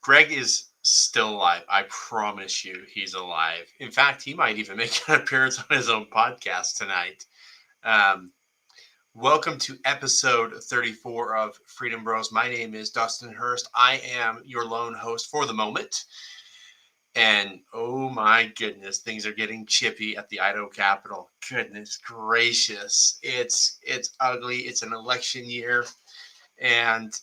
Greg is still alive. I promise you he's alive. In fact, he might even make an appearance on his own podcast tonight. Welcome to episode 34 of Freedom Bros. My name is Dustin Hurst. I am your lone host for the moment. And oh my goodness, things are getting chippy at the Idaho Capitol. Goodness gracious. It's ugly. It's an election year. And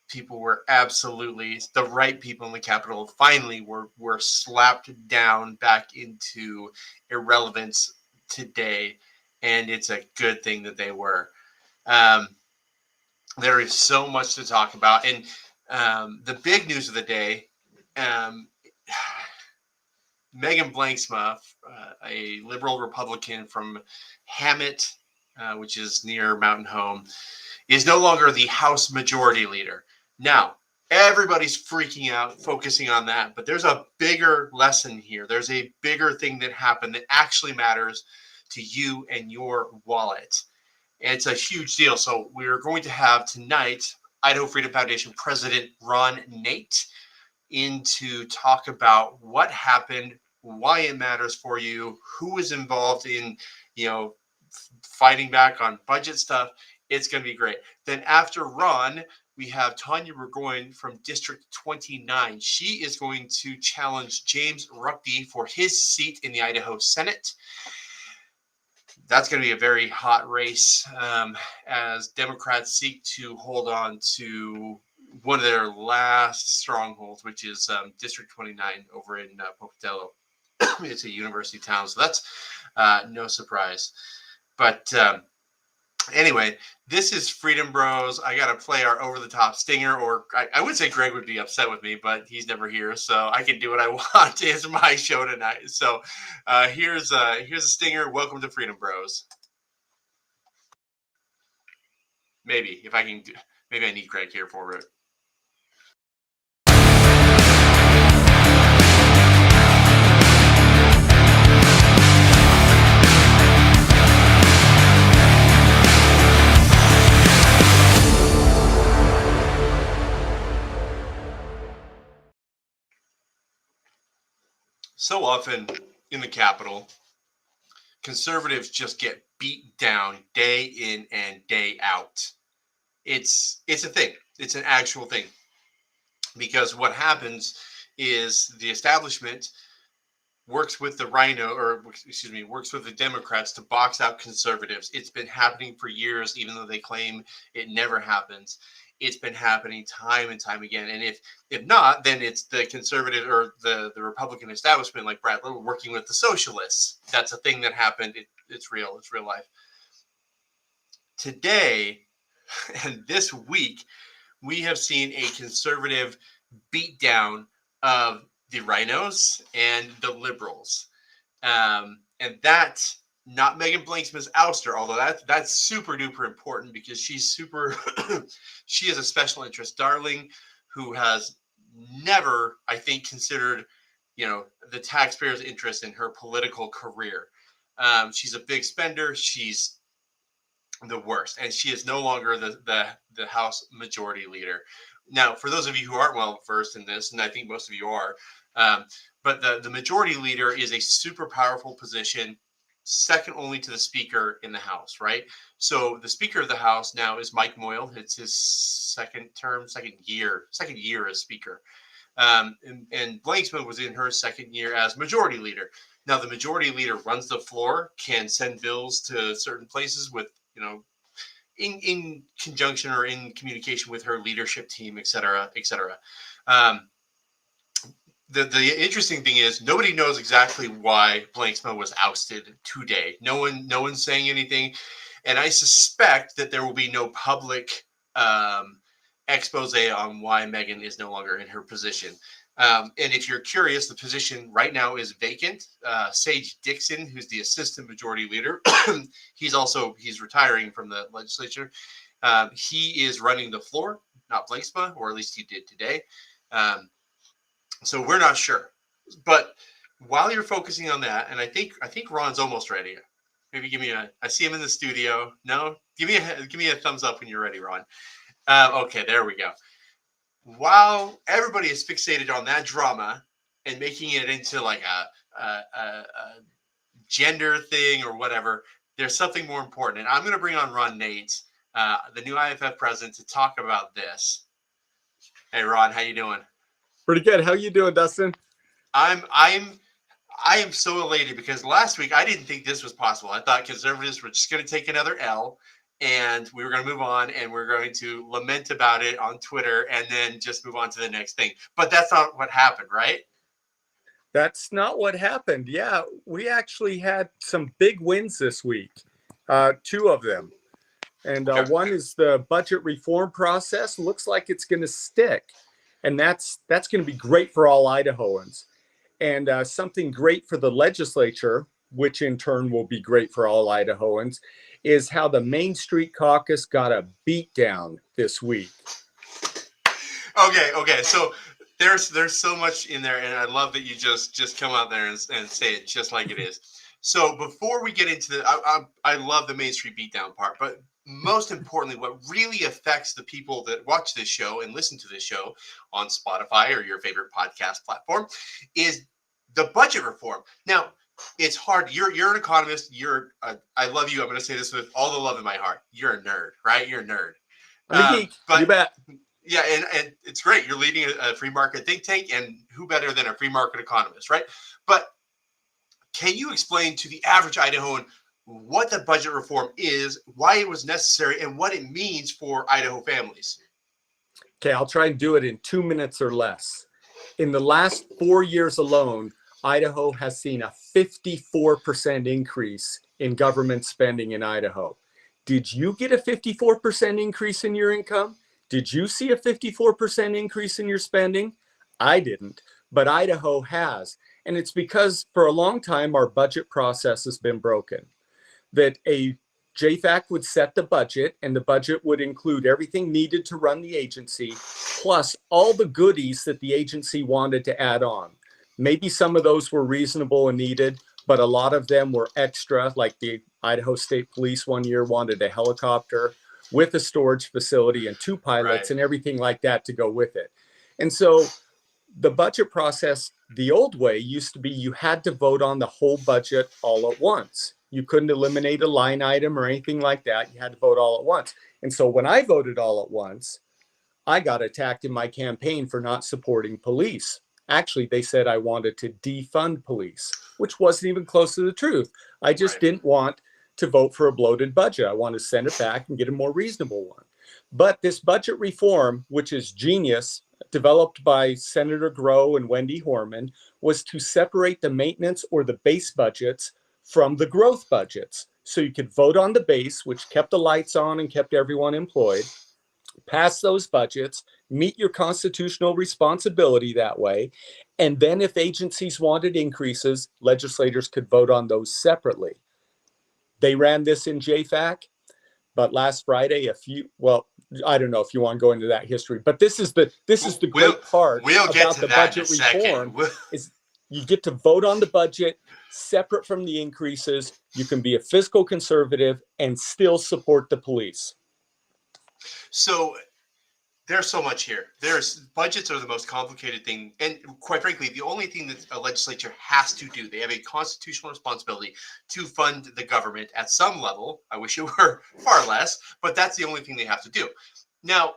people were absolutely, the right people in the Capitol finally were slapped down back into irrelevance today. And it's a good thing that they were. There is so much to talk about. And the big news of the day, Megan Blanksma, a liberal Republican from Hammett, which is near Mountain Home, is no longer the House Majority Leader. Now, everybody's freaking out, focusing on that, but there's a bigger lesson here. There's a bigger thing that happened that actually matters to you and your wallet. And it's a huge deal. So we're going to have tonight Idaho Freedom Foundation President Ron Nate in to talk about what happened, why it matters for you, who is involved in, fighting back on budget stuff. It's going to be great. Then after Ron, we have Tanya Burgone from District 29. She is going to challenge James Ruchti for his seat in the Idaho Senate. That's going to be a very hot race as Democrats seek to hold on to one of their last strongholds, which is District 29 over in Pocatello. It's a university town, so that's no surprise. But anyway, this is Freedom Bros. I got to play our over-the-top stinger, or I would say Greg would be upset with me, but he's never here, so I can do what I want. It's my show tonight. So here's a stinger. Welcome to Freedom Bros. Maybe, if I can do, maybe I need Greg here for it. So often in the Capitol, conservatives just get beat down day in and day out. It's a thing. It's an actual thing. Because what happens is the establishment works with the works with the Democrats to box out conservatives. It's been happening for years, even though they claim it never happens. It's been happening time and time again. And if not, then it's the conservative or the Republican establishment like Brad Little working with the socialists. That's a thing that happened. It's real. It's real life. Today and this week, we have seen a conservative beatdown of the rhinos and the liberals. And that's not Megan Blanksman's ouster, although that's super duper important because she's she is a special interest darling who has never, I think, considered, the taxpayers' interest in her political career. She's a big spender. She's the worst, and she is no longer the House Majority Leader. Now, for those of you who aren't well versed in this, and I think most of you are, but the Majority Leader is a super powerful position, second only to the Speaker in the House, right? So the Speaker of the House now is Mike Moyle. It's his second year as Speaker. And Blanksman was in her second year as Majority Leader. Now, the Majority Leader runs the floor, can send bills to certain places with, in conjunction or in communication with her leadership team, et cetera, et cetera. The interesting thing is nobody knows exactly why Blanksma was ousted today. No one's saying anything, and I suspect that there will be no public expose on why Megan is no longer in her position. And if you're curious, the position right now is vacant. Sage Dixon, who's the assistant majority leader, he's retiring from the legislature. He is running the floor, not Blanksma, or at least he did today. So we're not sure. But while you're focusing on that, and I think Ron's almost ready. Maybe give me I see him in the studio. No, give me a thumbs up when you're ready, Ron. Okay, there we go. while everybody is fixated on that drama and making it into like a gender thing or whatever, there's something more important. And I'm going to bring on Ron Nate, the new IFF president, to talk about this. Hey, Ron, how you doing? Pretty good. How you doing, Dustin? I am so elated because last week I didn't think this was possible. I thought conservatives were just going to take another L and we were going to move on and we're going to lament about it on Twitter and then just move on to the next thing. But that's not what happened, right? That's not what happened. Yeah, we actually had some big wins this week, two of them. And one is the budget reform process. Looks like it's going to stick. And that's going to be great for all Idahoans. And something great for the legislature, which in turn will be great for all Idahoans, is how the Main Street Caucus got a beatdown this week. Okay. So there's so much in there, and I love that you just come out there and say it just like it is. So before we get into I love the Main Street beatdown part, but most importantly, what really affects the people that watch this show and listen to this show on Spotify or your favorite podcast platform is the budget reform. Now, it's hard. You're an economist. I love you. I'm going to say this with all the love in my heart. You're a nerd, right? You're a nerd. I'm a geek. You bet. Yeah, and it's great. You're leading a free market think tank, and who better than a free market economist, right? But can you explain to the average Idahoan what the budget reform is, why it was necessary, and what it means for Idaho families? Okay, I'll try and do it in 2 minutes or less. In the last 4 years alone, Idaho has seen a 54% increase in government spending in Idaho. Did you get a 54% increase in your income? Did you see a 54% increase in your spending? I didn't, but Idaho has. And it's because for a long time, our budget process has been broken. That a JFAC would set the budget, and the budget would include everything needed to run the agency, plus all the goodies that the agency wanted to add on. Maybe some of those were reasonable and needed, but a lot of them were extra, like the Idaho State Police one year wanted a helicopter with a storage facility and 2 pilots and everything like that to go with it. And so the budget process, the old way, used to be you had to vote on the whole budget all at once. You couldn't eliminate a line item or anything like that. You had to vote all at once. And so when I voted all at once, I got attacked in my campaign for not supporting police. Actually, they said I wanted to defund police, which wasn't even close to the truth. I just didn't want to vote for a bloated budget. I wanted to send it back and get a more reasonable one. But this budget reform, which is genius, developed by Senator Groh and Wendy Horman, was to separate the maintenance or the base budgets from the growth budgets. So you could vote on the base, which kept the lights on and kept everyone employed, pass those budgets, meet your constitutional responsibility that way. And then if agencies wanted increases, legislators could vote on those separately. They ran this in JFAC, but last Friday, I don't know if you want to go into that history, but this is the great part about the budget reform is you get to vote on the budget separate from the increases. You can be a fiscal conservative and still support the police. So there's so much here. Budgets are the most complicated thing. And quite frankly, the only thing that a legislature has to do, they have a constitutional responsibility to fund the government at some level. I wish it were far less, but that's the only thing they have to do. Now,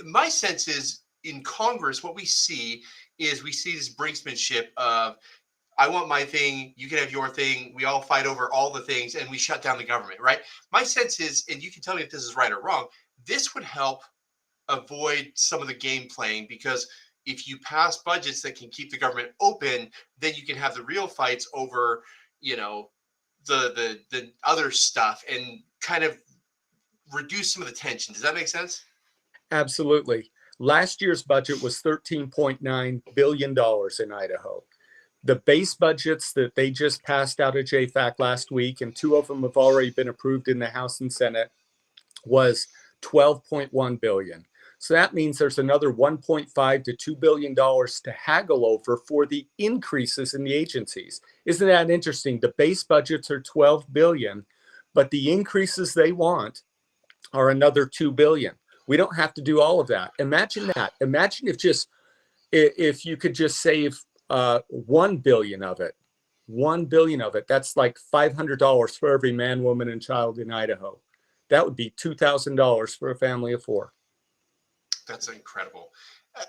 my sense is in Congress, what we see is this brinksmanship of, I want my thing, you can have your thing, we all fight over all the things, and we shut down the government, right? My sense is, and you can tell me if this is right or wrong, this would help avoid some of the game playing, because if you pass budgets that can keep the government open, then you can have the real fights over, the other stuff and kind of reduce some of the tension. Does that make sense? Absolutely. Last year's budget was $13.9 billion in Idaho. The base budgets that they just passed out of JFAC last week, and 2 of them have already been approved in the House and Senate, was $12.1 billion. So that means there's another $1.5 to $2 billion to haggle over for the increases in the agencies. Isn't that interesting? The base budgets are $12 billion, but the increases they want are another $2 billion. We don't have to do all of that. Imagine that. Imagine if you could just save 1 billion of it. 1 billion of it. That's like $500 for every man, woman, and child in Idaho. That would be $2,000 for a family of 4. That's incredible. Uh,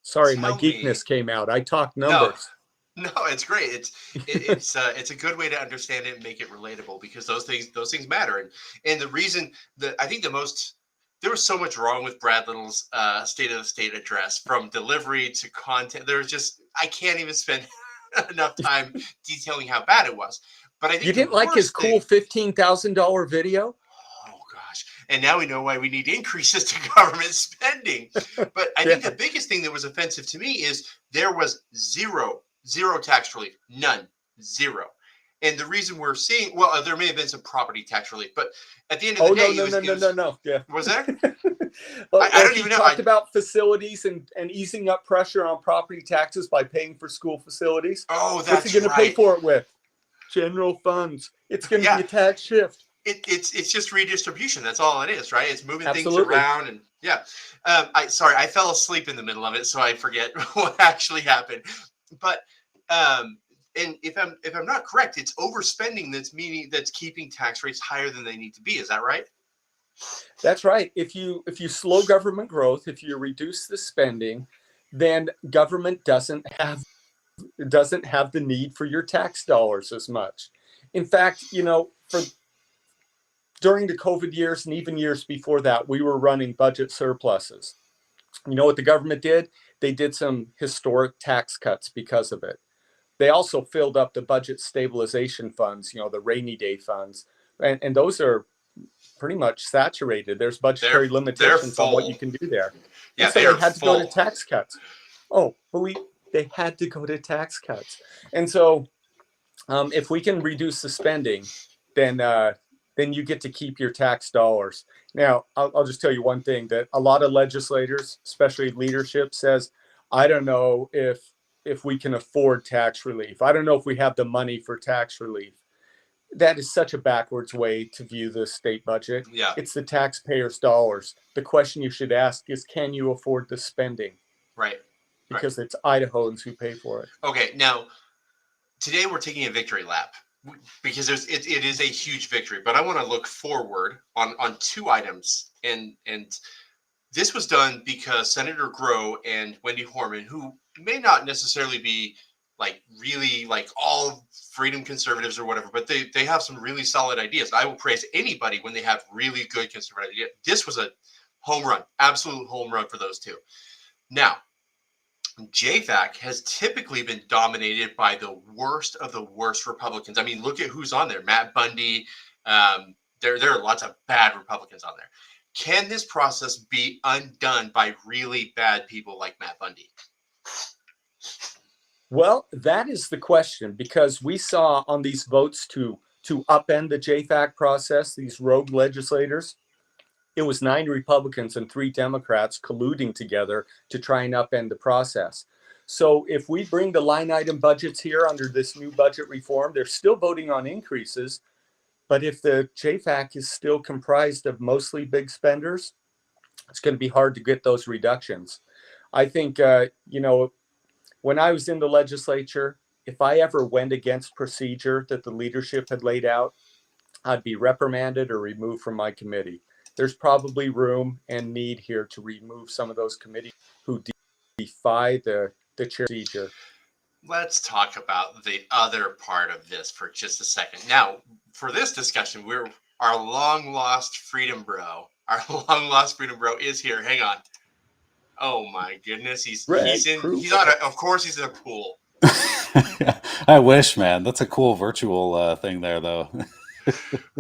Sorry, my Tell me. geekness came out. I talk No, numbers. no, it's great. It's a good way to understand it and make it relatable, because those things matter. And the reason that I think there was so much wrong with Brad Little's State of the State address, from delivery to content. I can't even spend enough time detailing how bad it was. But I think You didn't like his cool $15,000 video? Oh gosh. And now we know why we need increases to government spending. But I think the biggest thing that was offensive to me is there was zero tax relief. None. Zero. And the reason we're seeing, well, there may have been some property tax relief, but at the end of the day, no. Yeah. Was there? Well, I don't even know. Talked about facilities and easing up pressure on property taxes by paying for school facilities. Oh, that's What's he going to pay for it with? General funds. It's going to be a tax shift. It's just redistribution. That's all it is, right? It's moving things around. And I fell asleep in the middle of it, so I forget what actually happened. But and if I'm not correct, it's overspending that's keeping tax rates higher than they need to be. Is that right? That's right. If you slow government growth, if you reduce the spending, then government doesn't have the need for your tax dollars as much. In fact, during the COVID years and even years before that, we were running budget surpluses. You know what the government did? They did some historic tax cuts because of it. They also filled up the budget stabilization funds, the rainy day funds, and those are pretty much saturated. There's budgetary limitations on what you can do there. Yeah, and so they had to go to tax cuts. Oh, they had to go to tax cuts. And so if we can reduce the spending, then you get to keep your tax dollars. Now, I'll just tell you one thing, that a lot of legislators, especially leadership, says, I don't know if we can afford tax relief. I don't know if we have the money for tax relief. That is such a backwards way to view the state budget. Yeah. It's the taxpayers' dollars. The question you should ask is, can you afford the spending? Right. Because it's Idahoans who pay for it. Okay. Now, today we're taking a victory lap, because it is a huge victory. But I want to look forward on 2 items. And this was done because Senator Groh and Wendy Horman, who may not necessarily be really all freedom conservatives or whatever, but they have some really solid ideas. I will praise anybody when they have really good conservative ideas. This was a home run, absolute home run for those 2. Now, JFAC has typically been dominated by the worst of the worst Republicans. I mean, look at who's on there. Matt Bundy. There are lots of bad Republicans on there. Can this process be undone by really bad people like Matt Bundy? Well, that is the question, because we saw on these votes to upend the JFAC process, these rogue legislators, it was 9 Republicans and 3 Democrats colluding together to try and upend the process. So if we bring the line item budgets here under this new budget reform, they're still voting on increases. But if the JFAC is still comprised of mostly big spenders, it's going to be hard to get those reductions. I think, when I was in the legislature, if I ever went against procedure that the leadership had laid out, I'd be reprimanded or removed from my committee. There's probably room and need here to remove some of those committees who defy the procedure. Let's talk about the other part of this for just a second. Now, for this discussion, our long lost freedom bro is here. Hang on. Oh my goodness, he's in a pool. I wish, man. That's a cool virtual thing there, though.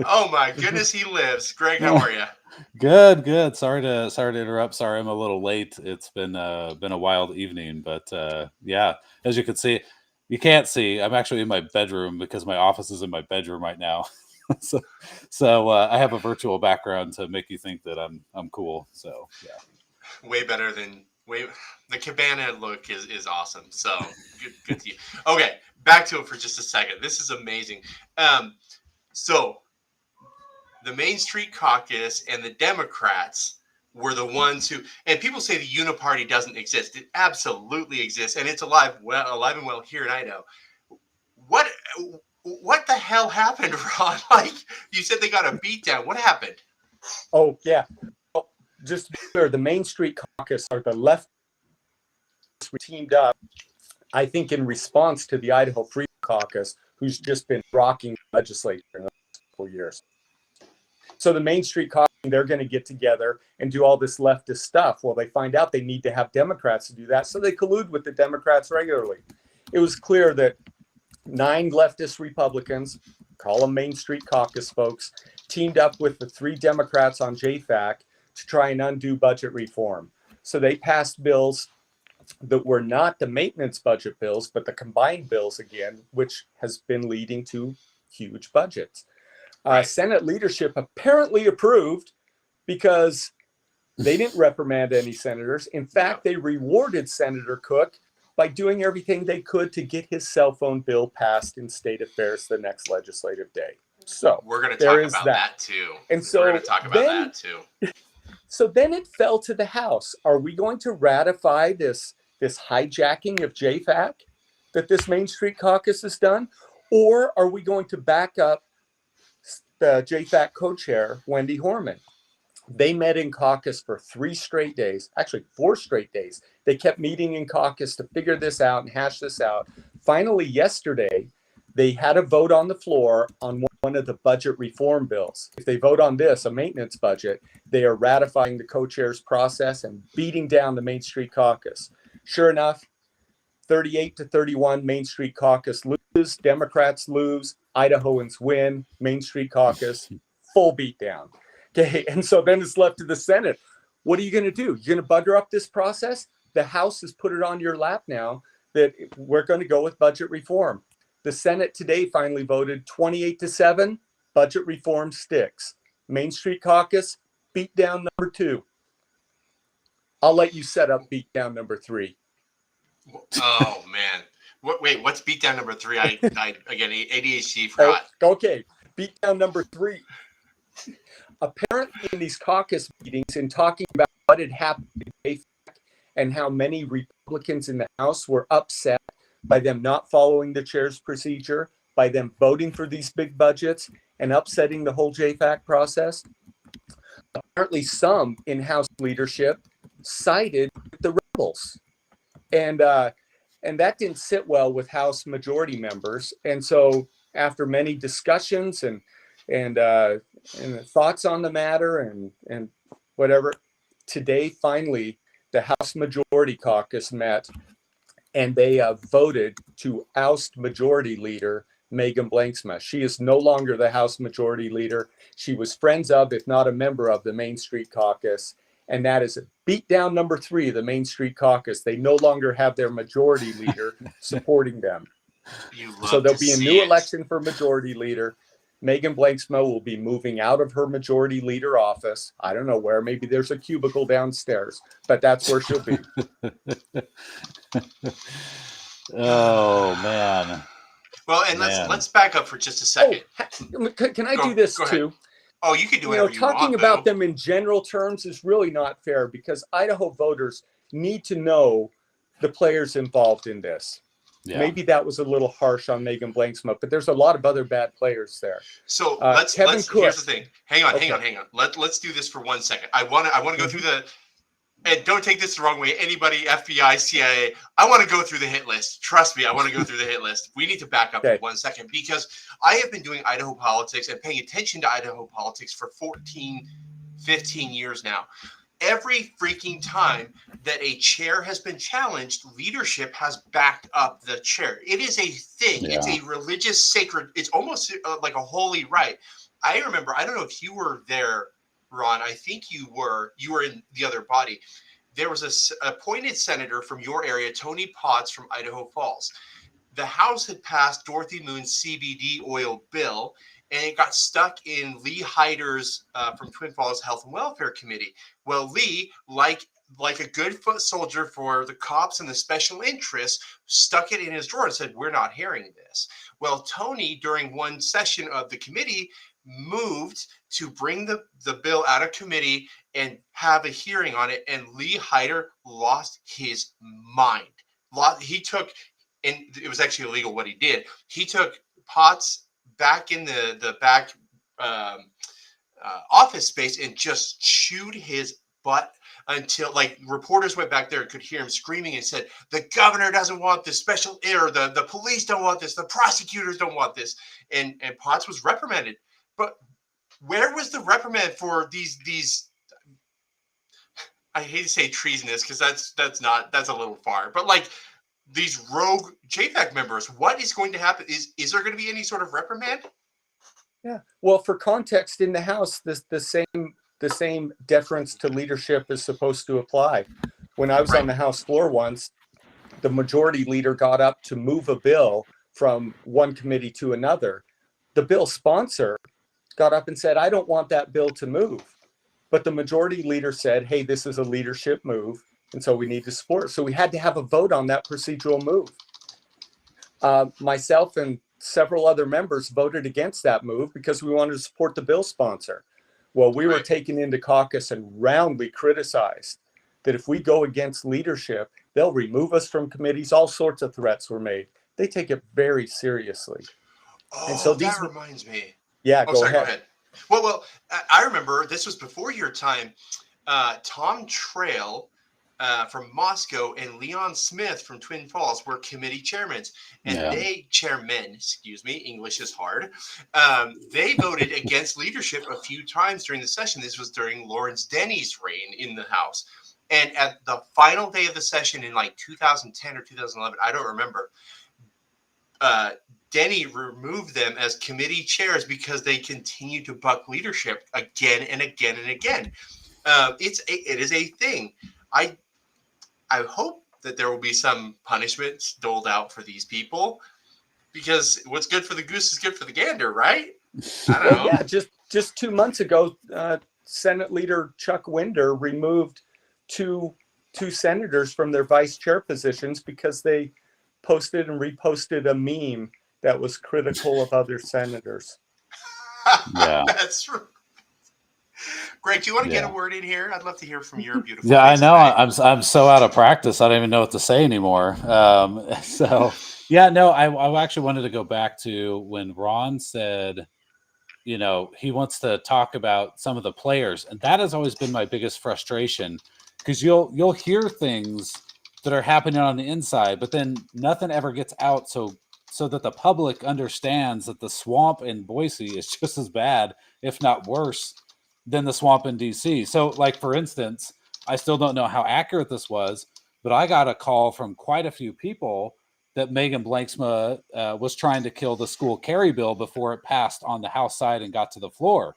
Oh my goodness, he lives. Greg, how are you? Good. Sorry to interrupt. Sorry, I'm a little late. It's been a wild evening, but yeah, as you can see, you can't see. I'm actually in my bedroom because my office is in my bedroom right now. so I have a virtual background to make you think that I'm cool. So yeah, way better than the cabana look is awesome. So good to you. Okay, back to it for just a second. This is amazing. So the Main Street Caucus and the Democrats were the ones who, and people say the uniparty doesn't exist. It absolutely exists, and it's alive and well here in Idaho. What the hell happened, Ron? Like you said, they got a beat down. What happened? Oh, yeah. Well, just to be clear, the Main Street Caucus are the left teamed up, I think, in response to the Idaho Freedom Caucus, who's just been rocking the legislature in the last couple years. So the Main Street Caucus, they're going to get together and do all this leftist stuff. Well, they find out they need to have Democrats to do that, so they collude with the Democrats regularly. It was clear that 9 leftist Republicans, call them Main Street Caucus folks, teamed up with the 3 Democrats on JFAC to try and undo budget reform. So they passed bills that were not the maintenance budget bills, but the combined bills again, which has been leading to huge budgets. Senate leadership apparently approved because they didn't reprimand any senators. In fact, they rewarded Senator Cook by doing everything they could to get his cell phone bill passed in state affairs the next legislative day. So we're going to talk about that too. And so we're going to talk about that too. So then it fell to the House. Are we going to ratify this hijacking of JFAC that this Main Street Caucus has done? Or are we going to back up the JFAC co-chair, Wendy Horman? They met in caucus for 3 straight days, actually 4 straight days. They kept meeting in caucus to figure this out and hash this out. Finally, yesterday, they had a vote on the floor on one of the budget reform bills. If they vote on this, a maintenance budget, they are ratifying the co-chair's process and beating down the Main Street Caucus. Sure enough, 38-31, Main Street Caucus loses, Democrats lose, Idahoans win, Main Street Caucus, full beatdown. Okay, and so then it's left to the Senate. What are you going to do? You're going to bugger up this process? The House has put it on your lap now that we're going to go with budget reform. The Senate today finally voted 28-7, budget reform sticks. Main Street Caucus, beat down number 2. I'll let you set up beat down number 3. Oh, man. Wait, what's beat down number 3? I again, ADHD forgot. Okay, beat down number 3. Apparently in these caucus meetings and talking about what had happened in JFAC and how many Republicans in the House were upset by them not following the chair's procedure, by them voting for these big budgets and upsetting the whole JFAC process. Apparently some in-house leadership sided with the rebels. And that didn't sit well with House majority members. And so after many discussions and thoughts on the matter and whatever, today finally the House Majority Caucus met and they voted to oust Majority Leader Megan Blanksma. She is no longer the House Majority Leader. She was friends of, if not a member of, the Main Street Caucus. And that is beat down number 3, the Main Street Caucus. They no longer have their Majority Leader supporting them. So there'll be a new election for Majority Leader. Megan Blanksma will be moving out of her Majority Leader office. I don't know where. Maybe there's a cubicle downstairs, but that's where she'll be. Oh, man. Well, and let's back up for just a second. Can I do this too? Oh, you can do whatever you want. Talking about them in general terms is really not fair because Idaho voters need to know the players involved in this. Yeah. Maybe that was a little harsh on Megan Blanksma, but there's a lot of other bad players there. So let's here's the thing. Hang on. Let's do this for 1 second. I want to go through the, and don't take this the wrong way. Anybody, FBI, CIA, I want to go through the hit list. Trust me, I want to go through the hit list. We need to back up for 1 second because I have been doing Idaho politics and paying attention to Idaho politics for 14, 15 years now. Every freaking time that a chair has been challenged, leadership has backed up the chair. It is a thing. Yeah. It's a religious, sacred, it's almost like a holy right. I remember, I don't know if you were there, Ron, I think you were in the other body. There was a appointed senator from your area, Tony Potts from Idaho Falls. The House had passed Dorothy Moon's CBD oil bill, and it got stuck in Lee Hyder's from Twin Falls Health and Welfare Committee. Well, Lee, like a good foot soldier for the cops and the special interests, stuck it in his drawer and said, "We're not hearing this." Well, Tony, during one session of the committee, moved to bring the bill out of committee and have a hearing on it, and Lee Hyder lost his mind. He took, and it was actually illegal what he did. He took pots back in the back office space and just chewed his butt until, like, reporters went back there and could hear him screaming and said, the governor doesn't want this, special, or the police don't want this, the prosecutors don't want this, and Potts was reprimanded. But where was the reprimand for these I hate to say treasonous, because that's a little far, but like these rogue JFAC members? What is going to happen? Is there going to be any sort of reprimand? Yeah. Well, for context, in the House, the same deference to leadership is supposed to apply. When I was on the House floor once, the majority leader got up to move a bill from one committee to another. The bill sponsor got up and said, I don't want that bill to move. But the majority leader said, hey, this is a leadership move, and so we need to support it. So we had to have a vote on that procedural move. Myself and several other members voted against that move because we wanted to support the bill sponsor. Well, we were taken into caucus and roundly criticized that if we go against leadership, they'll remove us from committees. All sorts of threats were made. They take it very seriously. Oh, and so that reminds me. Yeah, go ahead. Well, I remember this was before your time. Tom Trail from Moscow and Leon Smith from Twin Falls were committee chairmen, and English is hard. They voted against leadership a few times during the session. This was during Lawrence Denny's reign in the House. And at the final day of the session in like 2010 or 2011, I don't remember, Denny removed them as committee chairs because they continue to buck leadership again and again and again. It is a thing. I hope that there will be some punishment doled out for these people, because what's good for the goose is good for the gander, right? I don't know. Yeah, just 2 months ago, Senate Leader Chuck Winder removed two senators from their vice chair positions because they posted and reposted a meme that was critical of other senators. Yeah, that's true. Greg, do you want to get a word in here? I'd love to hear from your beautiful. Yeah, I know. I'm so out of practice. I don't even know what to say anymore. I actually wanted to go back to when Ron said, he wants to talk about some of the players, and that has always been my biggest frustration, because you'll hear things that are happening on the inside, but then nothing ever gets out so that the public understands that the swamp in Boise is just as bad, if not worse, than the swamp in DC. So, like, for instance, I still don't know how accurate this was, but I got a call from quite a few people that Megan Blanksma was trying to kill the school carry bill before it passed on the House side and got to the floor.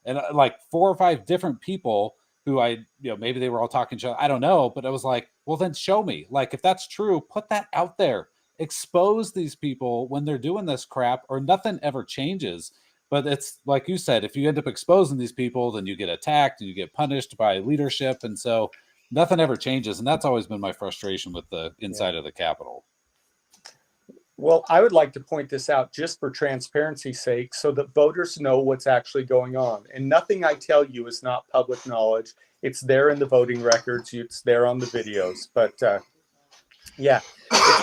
And like 4 or 5 different people who maybe they were all talking to, I don't know, but I was like, well, then show me. Like, if that's true, put that out there. Expose these people when they're doing this crap, or nothing ever changes. But it's like you said, if you end up exposing these people, then you get attacked and you get punished by leadership. And so nothing ever changes. And that's always been my frustration with the inside of the Capitol. Well, I would like to point this out just for transparency's sake, so that voters know what's actually going on. And nothing I tell you is not public knowledge. It's there in the voting records. It's there on the videos. But it's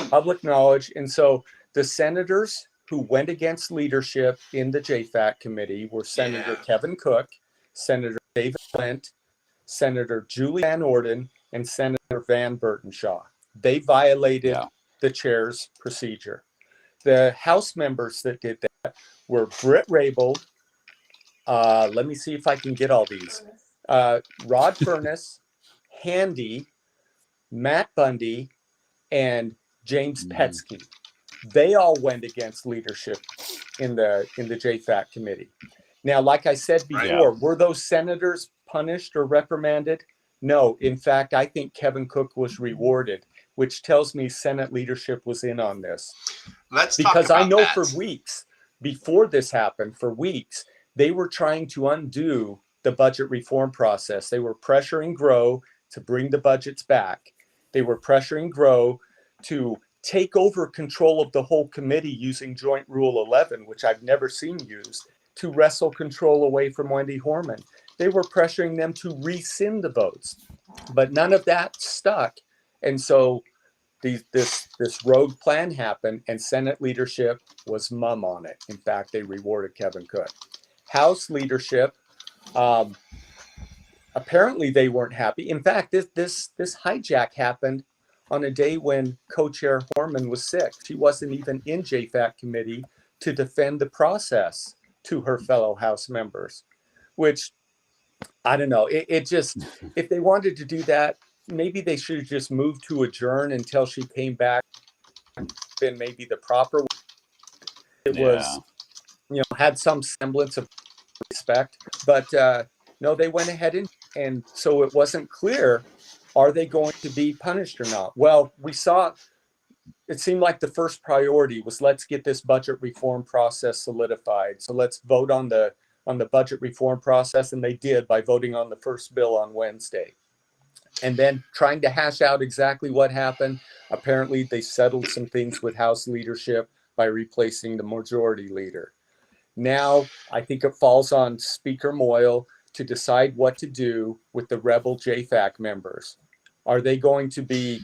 public knowledge. And so the senators who went against leadership in the JFAC committee were Senator Kevin Cook, Senator David Flint, Senator Julie Van Orden, and Senator Van Burtenshaw. They violated the chair's procedure. The House members that did that were Britt Raybould. Let me see if I can get all these. Rod Furness, Handy, Matt Bundy, and James Petsky. They all went against leadership in the JFAC committee. Now, like I said before, were those senators punished or reprimanded? No. In fact, I think Kevin Cook was rewarded, which tells me Senate leadership was in on this. Because I know for weeks before this happened, they were trying to undo the budget reform process. They were pressuring Grow to bring the budgets back. They were pressuring Grow to take over control of the whole committee using Joint Rule 11, which I've never seen used, to wrestle control away from Wendy Horman. They were pressuring them to rescind the votes, but none of that stuck. And so this rogue plan happened, and Senate leadership was mum on it. In fact, they rewarded Kevin Cook. House leadership, apparently they weren't happy. In fact, this hijack happened on a day when co-chair Horman was sick. She wasn't even in JFAC committee to defend the process to her fellow House members, which I don't know. It just, if they wanted to do that, maybe they should have just moved to adjourn until she came back. Been maybe the proper way. It was, had some semblance of respect, but no, they went ahead and so it wasn't clear, are they going to be punished or not? Well, we saw, it seemed like the first priority was, let's get this budget reform process solidified. So let's vote on the budget reform process. And they did by voting on the first bill on Wednesday. And then trying to hash out exactly what happened. Apparently they settled some things with House leadership by replacing the majority leader. Now, I think it falls on Speaker Moyle to decide what to do with the rebel JFAC members. Are they going to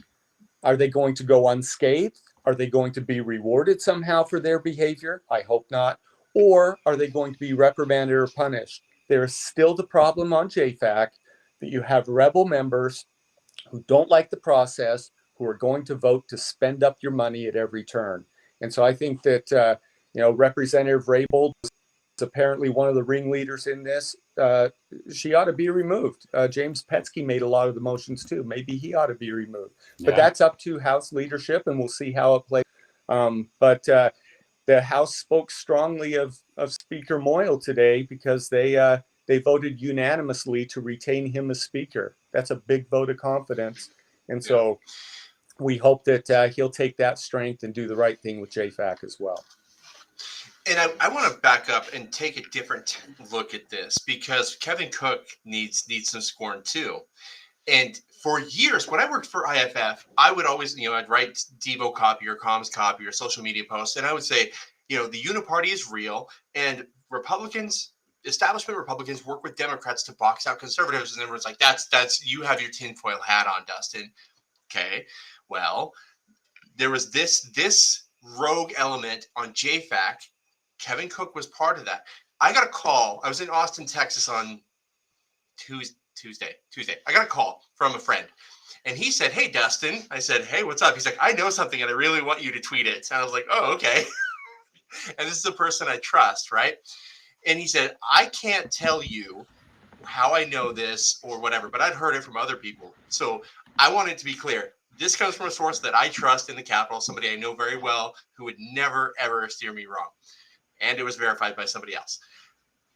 go unscathed? Are they going to be rewarded somehow for their behavior? I hope not. Or are they going to be reprimanded or punished? There is still the problem on JFAC that you have rebel members who don't like the process, who are going to vote to spend up your money at every turn. And so I think that, Representative Raybould is apparently one of the ringleaders in this. She ought to be removed. James Petsky made a lot of the motions too. Maybe he ought to be removed. But that's up to House leadership, and we'll see how it plays. But the House spoke strongly of Speaker Moyle today because they voted unanimously to retain him as Speaker. That's a big vote of confidence. And so we hope that he'll take that strength and do the right thing with JFAC as well. And I want to back up and take a different look at this, because Kevin Cook needs some scorn too. And for years, when I worked for IFF, I would always, I'd write Devo copy or comms copy or social media posts, and I would say, the uniparty is real, and establishment Republicans work with Democrats to box out conservatives. And everyone's like, that's you have your tinfoil hat on, Dustin. Okay, well, there was this rogue element on JFAC. Kevin Cook was part of that. I got a call. I was in Austin, Texas on Tuesday. I got a call from a friend, and he said, "Hey, Dustin." I said, "Hey, what's up?" He's like, "I know something, and I really want you to tweet it." And I was like, "Oh, okay." And this is a person I trust, right? And he said, "I can't tell you how I know this or whatever, but I'd heard it from other people. So I want it to be clear. This comes from a source that I trust in the Capitol, somebody I know very well who would never, ever steer me wrong." And it was verified by somebody else.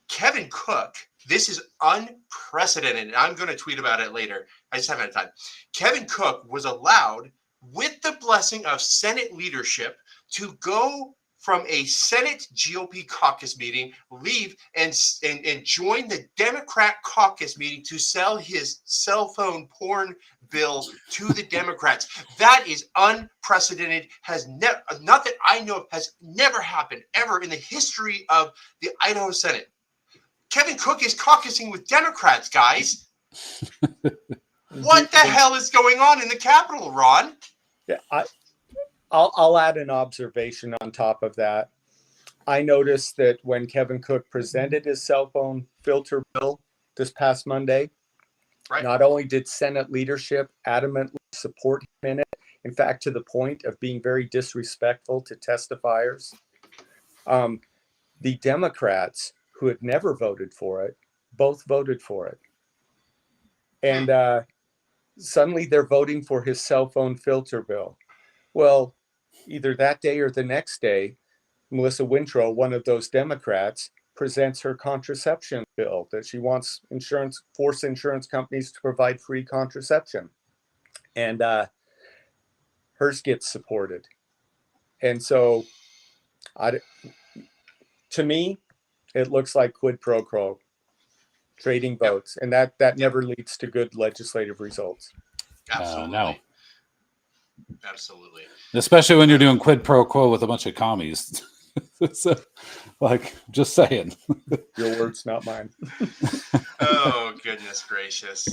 Kevin Cook, this is unprecedented. And I'm going to tweet about it later. I just haven't had time. Kevin Cook was allowed, with the blessing of Senate leadership, to go from a Senate GOP caucus meeting, leave and join the Democrat caucus meeting to sell his cell phone porn bill to the Democrats. That is unprecedented. Has never, not that I know of, has never happened ever in the history of the Idaho Senate. Kevin Cook is caucusing with Democrats, guys. What the hell is going on in the Capitol, Ron? Yeah, I'll add an observation on top of that. I noticed that when Kevin Cook presented his cell phone filter bill this past Monday, not only did Senate leadership adamantly support him in it, in fact, to the point of being very disrespectful to testifiers, the Democrats who had never voted for it, both voted for it. And suddenly they're voting for his cell phone filter bill. Well, either that day or the next day, Melissa Wintrow, one of those Democrats, presents her contraception bill that she wants force insurance companies to provide free contraception. And hers gets supported. And so to me, it looks like quid pro quo, trading votes. And that never leads to good legislative results. Absolutely. No. Absolutely. Especially when you're doing quid pro quo with a bunch of commies. So, Like, just saying. Your words, not mine. Oh, goodness gracious.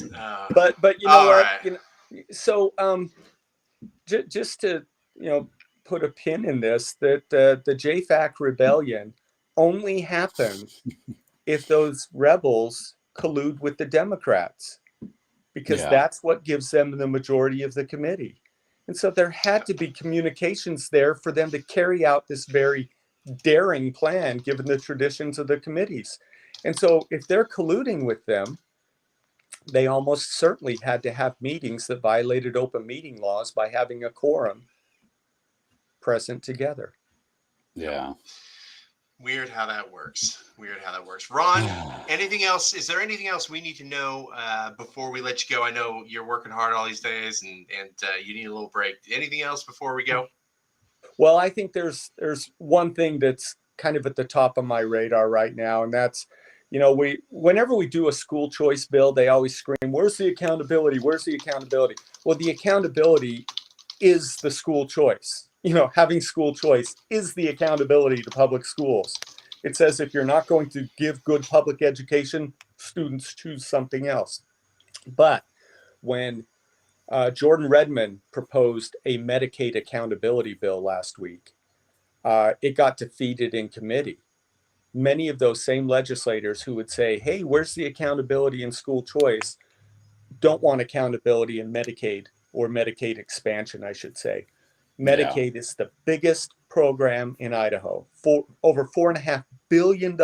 But you know All what? right. So just to put a pin in this, that the JFAC rebellion only happens if those rebels collude with the Democrats, because Yeah. that's what gives them the majority of the committee. And so there had to be communications there for them to carry out this very daring plan, given the traditions of the committees. And so if they're colluding with them, they almost certainly had to have meetings that violated open meeting laws by having a quorum present together. Yeah. Weird how that works. Ron, anything else? Is there anything else we need to know before we let you go? I know you're working hard all these days and you need a little break. Anything else before we go? Well, I think there's one thing that's kind of at the top of my radar right now, and that's, whenever we do a school choice bill, they always scream, "Where's the accountability? Where's the accountability?" Well, the accountability is the school choice. Having school choice is the accountability to public schools. It says if you're not going to give good public education, students choose something else. But when Jordan Redmond proposed a Medicaid accountability bill last week, it got defeated in committee. Many of those same legislators who would say, "Hey, where's the accountability in school choice?" don't want accountability in Medicaid, or Medicaid expansion, I should say. Medicaid is the biggest program in Idaho, for over $4.5 billion.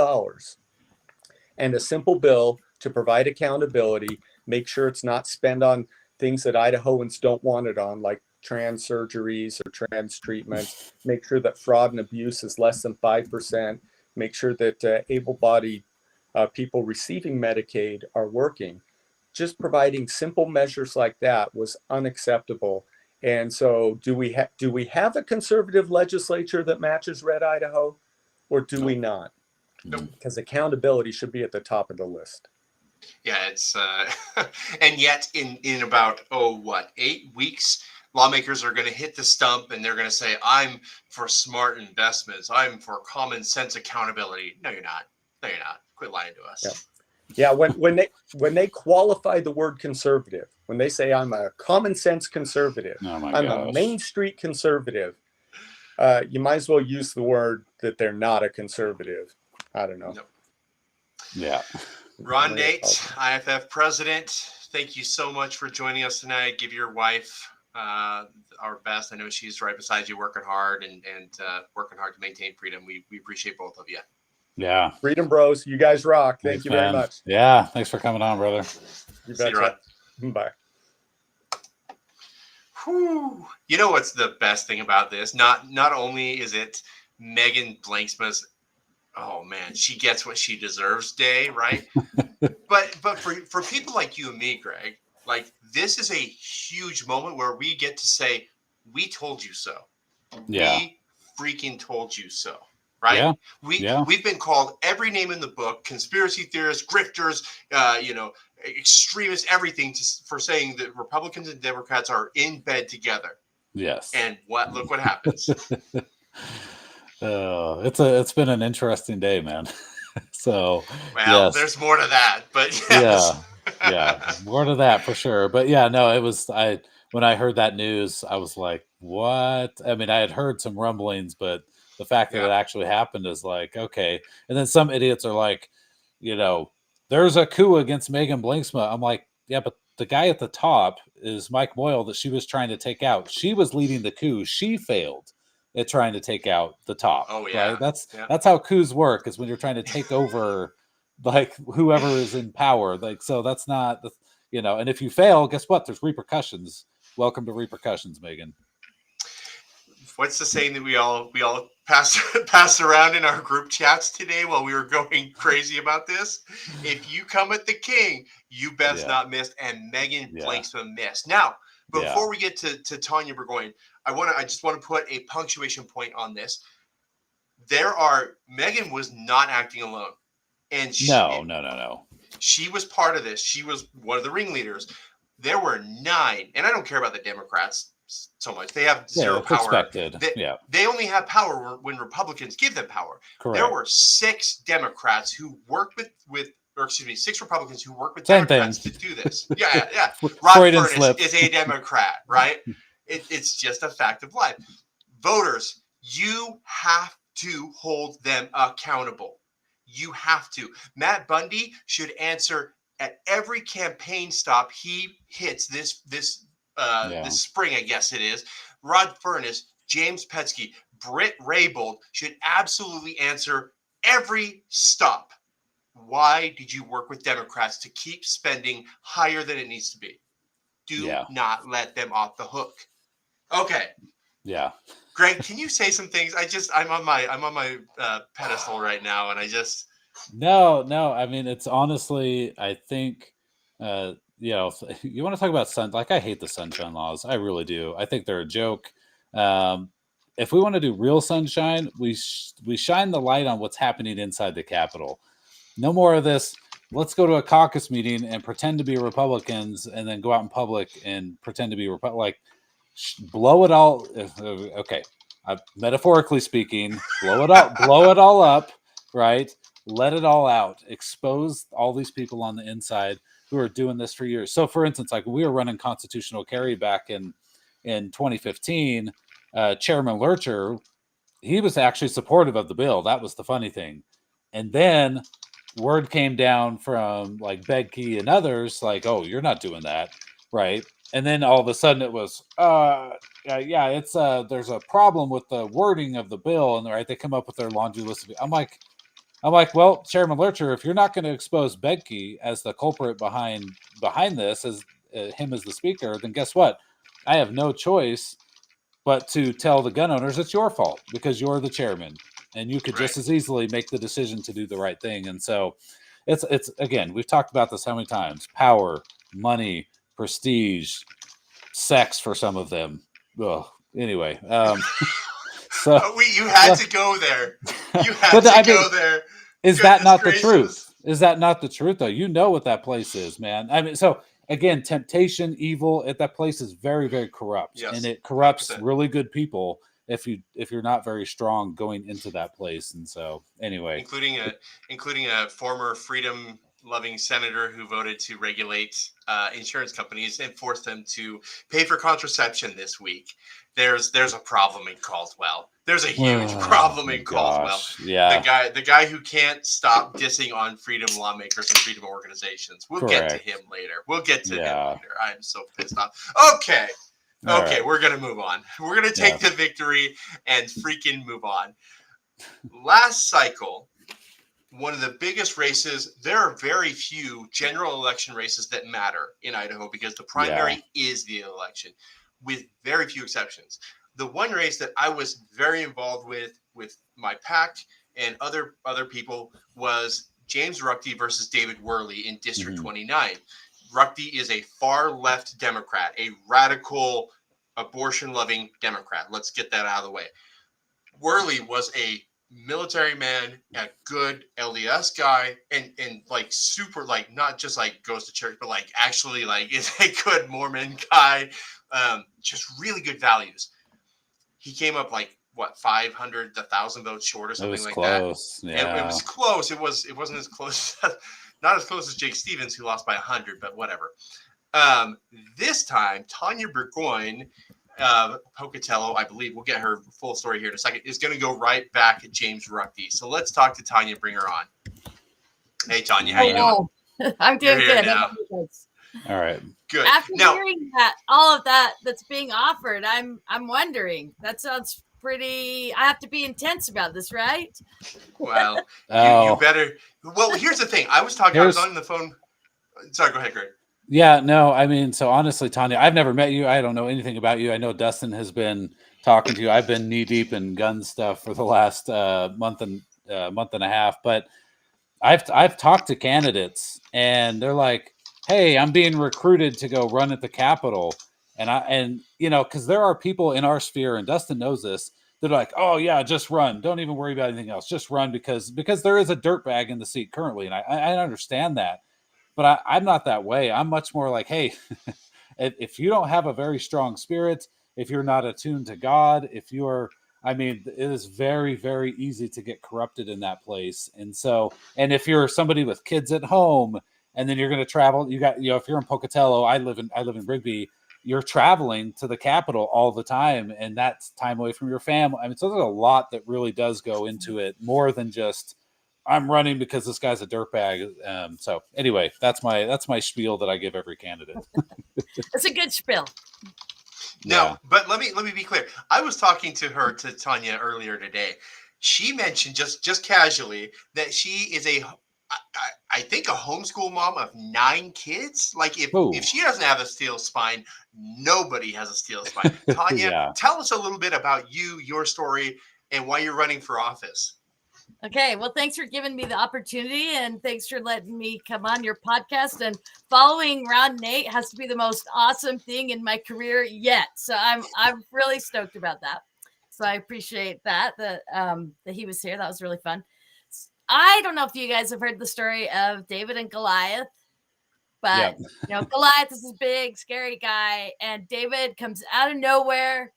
And a simple bill to provide accountability, make sure it's not spent on things that Idahoans don't want it on, like trans surgeries or trans treatments, make sure that fraud and abuse is less than 5%, make sure that able-bodied people receiving Medicaid are working. Just providing simple measures like that was unacceptable. And so do we have a conservative legislature that matches Red Idaho, or do we not? Nope. Because accountability should be at the top of the list. Yeah, it's and yet in about 8 weeks, lawmakers are going to hit the stump and they're going to say, "I'm for smart investments. I'm for common sense accountability." No, you're not. Quit lying to us. Yeah. When they qualify the word conservative, when they say I'm a common sense conservative, I'm a Main Street conservative, you might as well use the word that they're not a conservative. I don't know. Nope. Yeah. Ron Nate, IFF president, thank you so much for joining us tonight. Give your wife our best. I know she's right beside you, working hard and working hard to maintain freedom. We appreciate both of you. Yeah. Freedom Bros, you guys rock. Thank Thanks, you very man. much. Yeah. Thanks for coming on, brother. You See you, Ron. betcha. Bye. Whew. You know what's the best thing about this? Not only is it Megan Blanksma's, oh man, she gets what she deserves day, right? but for people like you and me, Greg, like this is a huge moment where we get to say, "We told you so." Yeah. We freaking told you so. Right? Yeah. We've been called every name in the book: conspiracy theorists, grifters, extremists, everything, for saying that Republicans and Democrats are in bed together. Yes. And look what happens. It's been an interesting day, man. So yes. There's more to that, but yes. yeah, more to that for sure. But yeah, no, it was when I heard that news, I was like, what? I mean, I had heard some rumblings, but the fact that it actually happened is like, okay. And then some idiots are like, there's a coup against Megan Blanksma. I'm like, yeah, but the guy at the top is Mike Moyle that she was trying to take out. She was leading the coup. She failed at trying to take out the top. Oh yeah. Right? That's how coups work, is when you're trying to take over like whoever is in power. Like, so that's not and if you fail, guess what? There's repercussions. Welcome to repercussions, Megan. What's the saying that we all passed around in our group chats today while we were going crazy about this? If you come at the king, you best not miss. And Megan Blanksma missed. Now, before we get to Tanya Burgoyne, I just want to put a punctuation point on this. Megan was not acting alone. And no. She was part of this. She was one of the ringleaders. There were 9, and I don't care about the Democrats. so much. They have Yeah, zero it's power. expected. They only have power when Republicans give them power. Correct. There were 6 Democrats who worked or excuse me, 6 Republicans who worked with Same Democrats thing. to do this. Yeah. Rod Freudian Furness slip. is a Democrat, right? It's just a fact of life. Voters, you have to hold them accountable. You have to. Matt Bundy should answer at every campaign stop he hits this spring, I guess it is. Rod Furness, James Petsky, Britt Raybould should absolutely answer every stop. Why did you work with Democrats to keep spending higher than it needs to be? Do not let them off the hook. Okay. Yeah. Greg, can you say some things? I'm on my pedestal right now, and I just No. I mean, it's honestly, I think, you know, you want to talk about I hate the sunshine laws. I really do. I think they're a joke. If we want to do real sunshine, we shine the light on what's happening inside the Capitol. No more of this. Let's go to a caucus meeting and pretend to be Republicans, and then go out in public and pretend to be like. Blow it all. Okay, metaphorically speaking, blow it all up, right? Let it all out. Expose all these people on the inside who are doing this for years. So, for instance, like we were running constitutional carry back in 2015. Chairman Lurcher, he was actually supportive of the bill. That was the funny thing. And then word came down from like Begke and others, like, "Oh, you're not doing that, right?" And then all of a sudden it was, it's there's a problem with the wording of the bill, and right, they come up with their laundry list. I'm like, well, Chairman Lurcher, if you're not going to expose Begke as the culprit behind this, as him as the speaker, then guess what? I have no choice but to tell the gun owners it's your fault because you're the chairman, and you could just as easily make the decision to do the right thing. And so, it's again, we've talked about this how many times: power, money, prestige, sex for some of them. Ugh. Anyway, so you had to go there. You had to go there. Is that not the truth? Is that not the truth, though? You know what that place is, man. I mean, so again, temptation, evil. That place is very, very corrupt, and it corrupts 100%. Really good people if you're not very strong going into that place. And so, anyway, including a former freedom-loving senator who voted to regulate insurance companies and force them to pay for contraception this week. There's a problem in Caldwell. There's a huge problem in Caldwell. Yeah. The guy who can't stop dissing on freedom lawmakers and freedom organizations. We'll get to him later. I'm so pissed off. Okay. Right. We're going to move on. We're going to take the victory and freaking move on. Last cycle, one of the biggest races, there are very few general election races that matter in Idaho because the primary is the election, with very few exceptions. The one race that I was very involved with my PAC and other people was James Ruchti versus David Worley in District 29. Ruchti is a far left Democrat, a radical abortion-loving Democrat. Let's get that out of the way. Worley was a military man, a good LDS guy, and like super, like not just like goes to church, but like actually like is a good Mormon guy. Just really good values. He came up like what 500 to 1,000 votes short or something like close. that. Yeah, it was close. It wasn't as close. Not as close as Jake Stevens, who lost by 100, but whatever. This time, Tanya Burgoyne, Pocatello, I believe, we'll get her full story here in a second, is going to go right back at James Ruchti. So let's talk to Tanya, bring her on. Hey, Tanya, how you doing? I'm doing good. All right. Good. After hearing all of that's being offered, I'm wondering. That sounds pretty. I have to be intense about this, right? Well, you better. Well, here's the thing. I was on the phone. Sorry, go ahead, Greg. Yeah, no, I mean, so honestly, Tanya, I've never met you. I don't know anything about you. I know Dustin has been talking to you. I've been knee deep in gun stuff for the last month and a half, but I've talked to candidates and they're like, "Hey, I'm being recruited to go run at the Capitol," and you know, because there are people in our sphere, and Dustin knows this. They're like, "Oh yeah, just run. Don't even worry about anything else. Just run because there is a dirtbag in the seat currently," and I understand that. But I'm not that way. I'm much more like, hey, if you don't have a very strong spirit, if you're not attuned to God, I mean, it is very, very easy to get corrupted in that place. And so, and if you're somebody with kids at home, and then you're going to travel, if you're in Pocatello, I live in Rigby, you're traveling to the capital all the time, and that's time away from your family. I mean, so there's a lot that really does go into it, more than just I'm running because this guy's a dirtbag. So anyway, that's my spiel that I give every candidate. It's a good spiel. Now, Yeah. but let me be clear. I was talking to Tanya earlier today. She mentioned just casually that she is I think a homeschool mom of 9 kids. Like if she doesn't have a steel spine, nobody has a steel spine. Tanya, Yeah. tell us a little bit about your story, and why you're running for office. Okay, well, thanks for giving me the opportunity, and thanks for letting me come on your podcast. And following Ron Nate has to be the most awesome thing in my career yet. So I'm really stoked about that. So I appreciate that he was here. That was really fun. I don't know if you guys have heard the story of David and Goliath, but Goliath is this big, scary guy, and David comes out of nowhere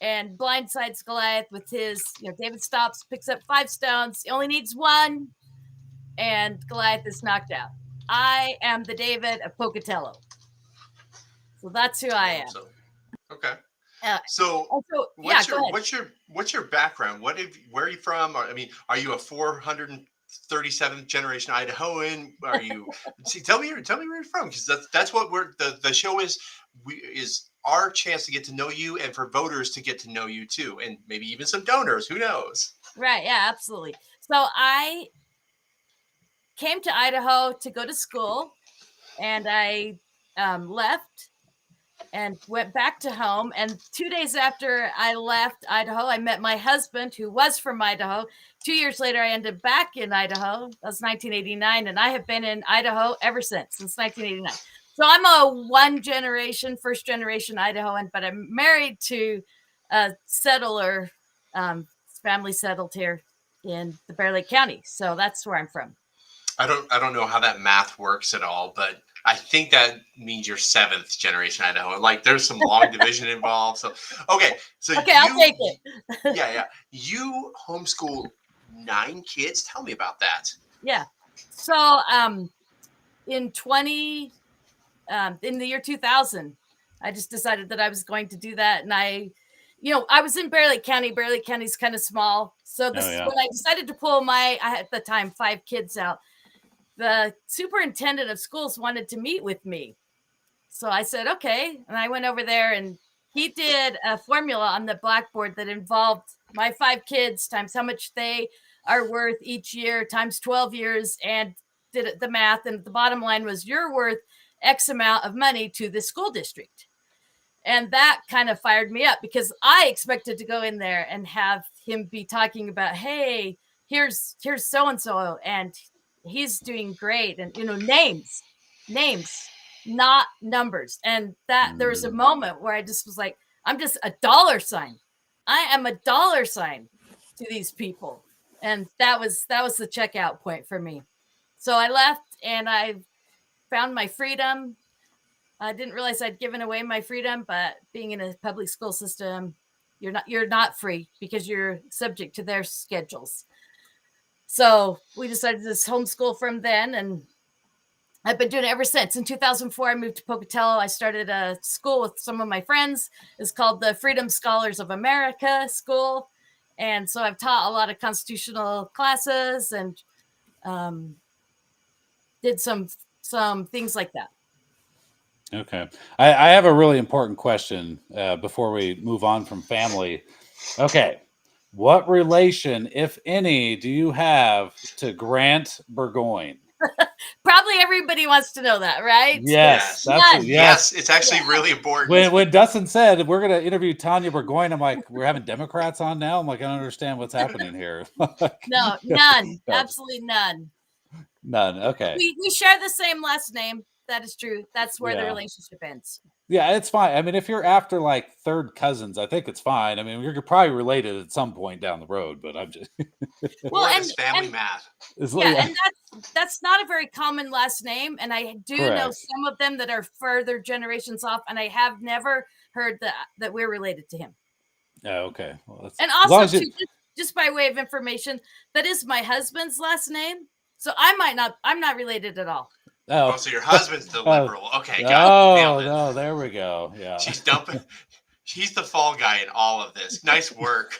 and blindsides Goliath with his, David stops, picks up 5 stones. He only needs 1, and Goliath is knocked out. I am the David of Pocatello. So that's who I am. Okay. So what's your background? Where are you from? I mean, are you a 437th generation Idahoan? Are you? Tell me where you're from, because that's what the show is. Is our chance to get to know you, and for voters to get to know you too, and maybe even some donors. Who knows? Right. Yeah. Absolutely. So I came to Idaho to go to school, and I left and went back to home. And 2 days after I left Idaho, I met my husband, who was from Idaho. 2 years later, I ended back in Idaho. That was 1989. And I have been in Idaho ever since 1989. So I'm a first generation Idahoan, but I'm married to a settler. Family settled here in the Bear Lake County. So that's where I'm from. I don't know how that math works at all, but I think that means you're 7th generation Idaho. Like there's some long division involved. So I'll take it. Yeah. You homeschool 9 kids. Tell me about that. Yeah. So in the year 2000, I just decided that I was going to do that, and I was in Bear Lake County. Bear Lake County is kind of small, so when I decided to pull I had at the time 5 kids out. The superintendent of schools wanted to meet with me. So I said, okay. And I went over there, and he did a formula on the blackboard that involved my 5 kids times how much they are worth each year times 12 years, and did the math. And the bottom line was, you're worth X amount of money to the school district. And that kind of fired me up, because I expected to go in there and have him be talking about, hey, here's so-and-so, and he's doing great. And, names, not numbers. And that there was a moment where I just was like, I'm just a dollar sign. I am a dollar sign to these people. And that was the checkout point for me. So I left, and I found my freedom. I didn't realize I'd given away my freedom, but being in a public school system, you're not free, because you're subject to their schedules. So we decided to homeschool from then, and I've been doing it ever since. In 2004, I moved to Pocatello. I started a school with some of my friends. It's called the Freedom Scholars of America School. And so I've taught a lot of constitutional classes, and did some things like that. Okay. I have a really important question before we move on from family. Okay. What relation, if any, do you have to Grant Burgoyne? Probably everybody wants to know that, right? Yes. Yes. It's actually really important. When Dustin said we're going to interview Tanya Burgoyne, I'm like, we're having Democrats on now? I'm like, I don't understand what's happening here. No, none. Absolutely none. None. Okay. We share the same last name. That is true. That's where the relationship ends. Yeah, it's fine. I mean, if you're after like third cousins, I think it's fine. I mean, you're probably related at some point down the road, but I'm just it's family math. And that's not a very common last name, and I do know some of them that are further generations off, and I have never heard that we're related to him. Oh, okay. Well, that's, and also, too, just by way of information, that is my husband's last name. So I'm not related at all. Oh, so your husband's the liberal. Okay, got it. No, there we go. Yeah. She's dumping. She's the fall guy in all of this. Nice work.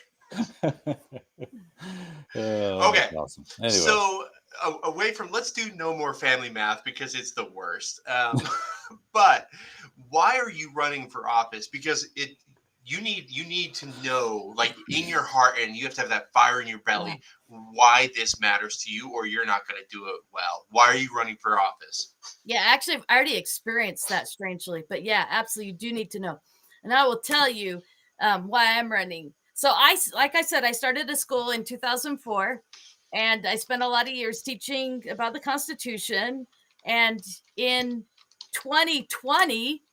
Okay. Awesome. Anyway. So away from, let's do no more family math because it's the worst. But why are you running for office? Because you need to know, like, in your heart, and you have to have that fire in your belly, why this matters to you, or you're not going to do it well. Why are you running for office? Yeah, actually, I've already experienced that, strangely. But yeah, absolutely, you do need to know. And I will tell you why I'm running. So like I said, I started a school in 2004, and I spent a lot of years teaching about the Constitution. And in 2020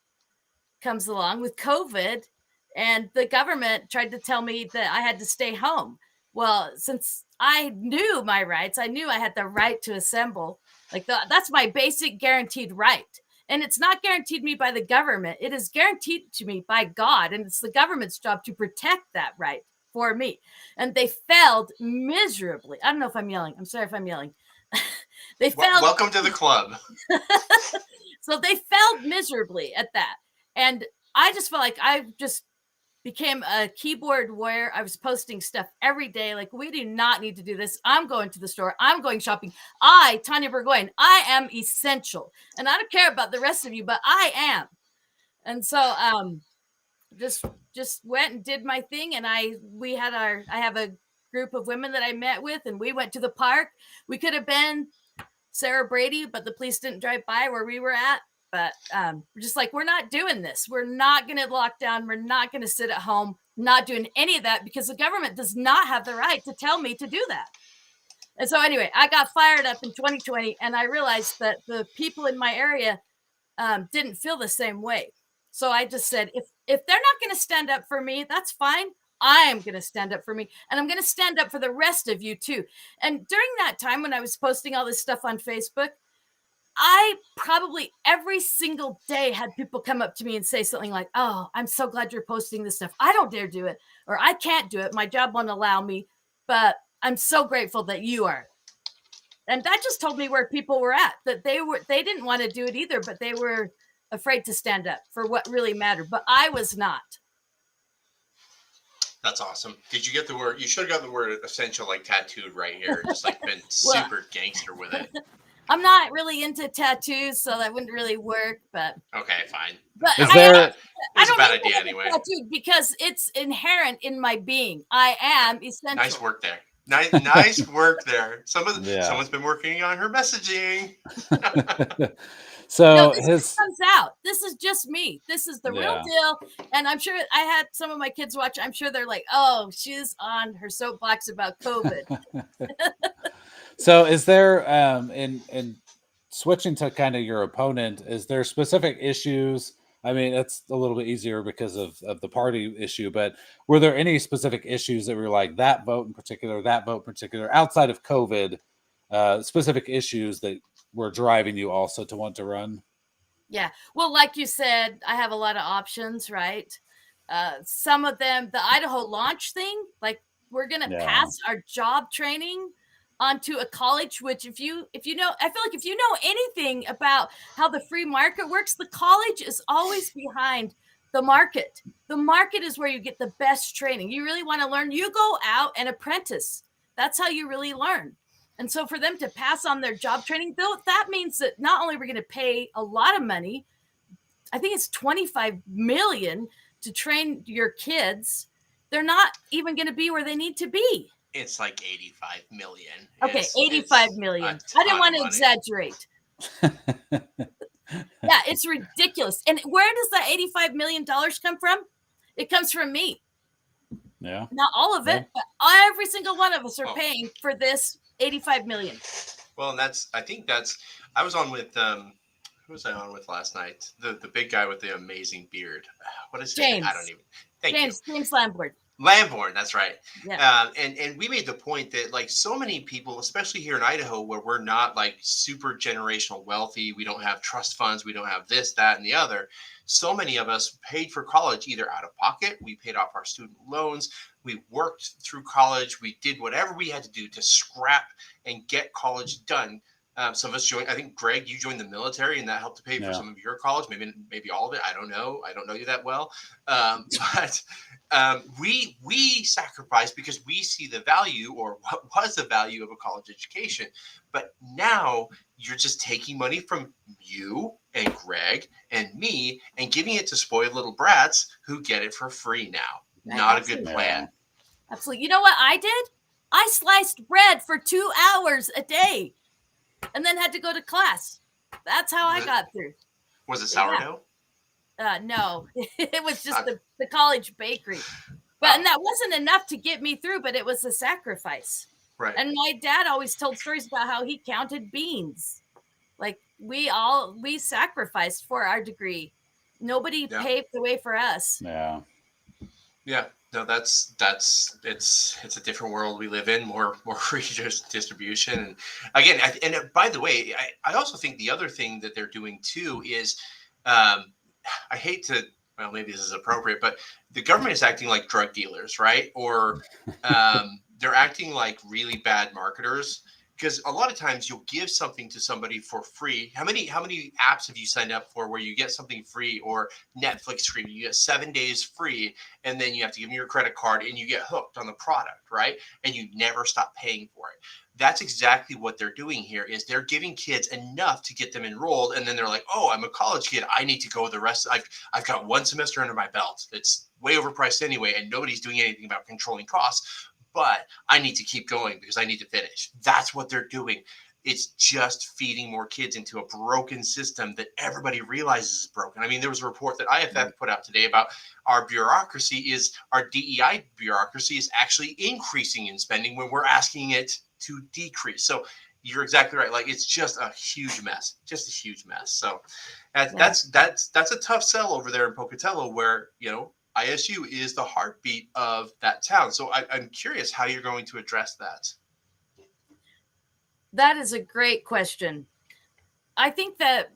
comes along with COVID, and the government tried to tell me that I had to stay home. Well, since I knew my rights, I knew I had the right to assemble. Like, that's my basic guaranteed right. And it's not guaranteed me by the government. It is guaranteed to me by God. And it's the government's job to protect that right for me. And they failed miserably. I don't know if I'm yelling. I'm sorry if I'm yelling. They failed. Welcome to the club. So they failed miserably at that. And I just felt like I just became a keyboard warrior. I was posting stuff every day. Like, we do not need to do this. I'm going to the store. I'm going shopping. Tanya Burgoyne, I am essential. And I don't care about the rest of you, but I am. And so just went and did my thing. And I have a group of women that I met with, and we went to the park. We could have been Sarah Brady, but the police didn't drive by where we were at. But we're just like, we're not doing this. We're not going to lock down. We're not going to sit at home, not doing any of that, because the government does not have the right to tell me to do that. And so anyway, I got fired up in 2020, and I realized that the people in my area didn't feel the same way. So I just said, if they're not going to stand up for me, that's fine. I am going to stand up for me, and I'm going to stand up for the rest of you too. And during that time when I was posting all this stuff on Facebook, I probably every single day had people come up to me and say something like, "Oh, I'm so glad you're posting this stuff. I don't dare do it, or I can't do it. My job won't allow me, but I'm so grateful that you are." And that just told me where people were at, that they didn't want to do it either, but they were afraid to stand up for what really mattered. But I was not. That's awesome. Did you get the word? You should have got the word essential, like, tattooed right here. Just like been super gangster with it. I'm not really into tattoos, so that wouldn't really work. But okay, fine. But I don't a bad idea anyway. Because it's inherent in my being. I am essential. Nice work there. Nice work there. Someone's been working on her messaging. So no, this comes out. This is just me. This is the real deal. And I'm sure I had some of my kids watch. I'm sure they're like, "Oh, she's on her soapbox about COVID." So is there, in switching to kind of your opponent, is there specific issues? I mean, it's a little bit easier because of the party issue, but were there any specific issues that were like that vote in particular, outside of COVID, specific issues that were driving you also to want to run? Yeah. Well, like you said, I have a lot of options, right? Some of them, the Idaho launch thing, like, we're going to pass our job training onto a college, which if you know, I feel like if you know anything about how the free market works, the college is always behind the market. The market is where you get the best training. You really want to learn, you go out and apprentice. That's how you really learn. And so for them to pass on their job training, though, that means that not only are we going to pay a lot of money, I think it's $25 million to train your kids. They're not even going to be where they need to be. It's like 85 million. Okay, 85 million. I didn't want to exaggerate. Yeah, it's ridiculous. And where does that $85 million come from? It comes from me. Yeah. Not all of it, but every single one of us are paying for this 85 million. Well, and I was on with who was I on with last night? The big guy with the amazing beard. What is his name? I don't even. Thank you. James Lamboard. Lamborn, that's right. Yeah. And we made the point that like so many people, especially here in Idaho, where we're not like super generational wealthy, we don't have trust funds, we don't have this, that, and the other. So many of us paid for college either out of pocket, we paid off our student loans, we worked through college, we did whatever we had to do to scrap and get college done. Some of us joined. I think Greg, you joined the military, and that helped to pay for some of your college. Maybe all of it. I don't know. I don't know you that well, but we sacrificed because we see the value, or what was the value of a college education. But now you're just taking money from you and Greg and me and giving it to spoiled little brats who get it for free now. Not a good plan. Absolutely. You know what I did? I sliced bread for 2 hours a day and then had to go to class. That's how I got through. Was it sourdough? No, it was just the college bakery. But and that wasn't enough to get me through, but it was a sacrifice. Right. And my dad always told stories about how he counted beans. Like we sacrificed for our degree. Nobody paved the way for us. Yeah. Yeah. No, it's a different world we live in, more free distribution. And again, and by the way, I also think the other thing that they're doing too is, I hate to, well, maybe this is appropriate, but the government is acting like drug dealers, right? Or they're acting like really bad marketers. Because a lot of times you'll give something to somebody for free. How many apps have you signed up for where you get something free, or Netflix free? You get 7 days free, and then you have to give them your credit card, and you get hooked on the product, right? And you never stop paying for it. That's exactly what they're doing here. Is they're giving kids enough to get them enrolled, and then they're like, "Oh, I'm a college kid. I need to go the rest. I've got 1 semester under my belt. It's way overpriced anyway, and nobody's doing anything about controlling costs. But I need to keep going because I need to finish." That's what they're doing. It's just feeding more kids into a broken system that everybody realizes is broken. I mean, there was a report that IFF put out today about our DEI bureaucracy is actually increasing in spending when we're asking it to decrease. So you're exactly right. Like, it's just a huge mess, So that's a tough sell over there in Pocatello, where, ISU is the heartbeat of that town. So I'm curious how you're going to address that. That is a great question. I think that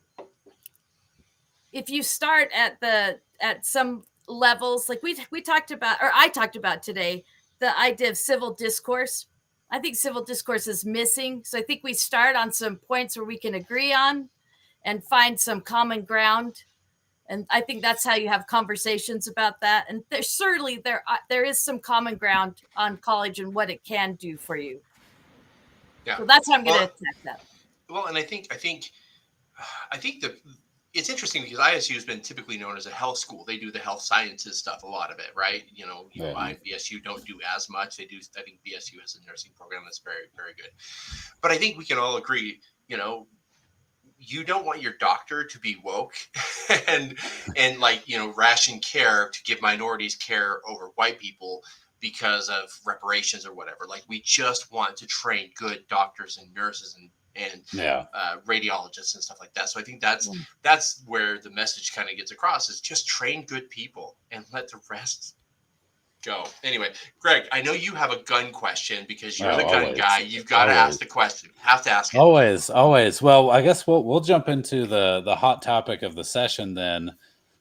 if you start at some levels, like we talked about, or I talked about today, the idea of civil discourse. I think civil discourse is missing. So I think we start on some points where we can agree on and find some common ground. And I think that's how you have conversations about that. And there is some common ground on college and what it can do for you. Yeah. So that's how I'm going to attack that. Well, and I think that it's interesting because ISU has been typically known as a health school. They do the health sciences stuff, a lot of it, right? BSU don't do as much. They do. I think BSU has a nursing program that's very, very good. But I think we can all agree, you don't want your doctor to be woke and ration care to give minorities care over white people because of reparations or whatever. Like, we just want to train good doctors and nurses and radiologists and stuff like that. So I think that's where the message kind of gets across, is just train good people and let the rest go. Anyway, Greg, I know you have a gun question because you're the gun guy. You've got to ask the question. Have to ask it. Always. Well, I guess we'll jump into the hot topic of the session then.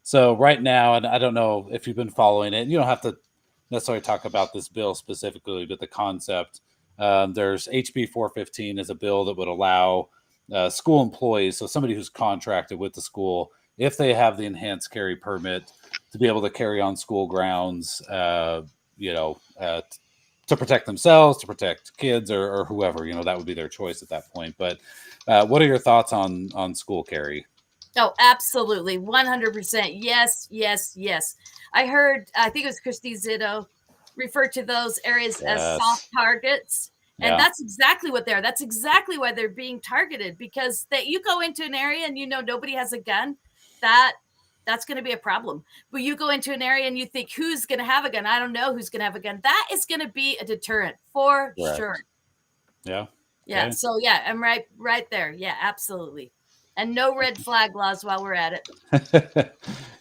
So right now, and I don't know if you've been following it, you don't have to necessarily talk about this bill specifically, but the concept. There's HB 415 is a bill that would allow school employees, so somebody who's contracted with the school, if they have the enhanced carry permit, to be able to carry on school grounds, to protect themselves, to protect kids or whoever, that would be their choice at that point. But what are your thoughts on school carry? Oh, absolutely. 100%. Yes. I think it was Christy Zitto refer to those areas as soft targets. And that's exactly what they are. That's exactly why they're being targeted, because that you go into an area and nobody has a gun, that's going to be a problem. But you go into an area and you think, who's going to have a gun? I don't know who's going to have a gun. That is going to be a deterrent for sure. Yeah. Yeah. Okay. So I'm right there. Yeah, absolutely. And no red flag laws while we're at it.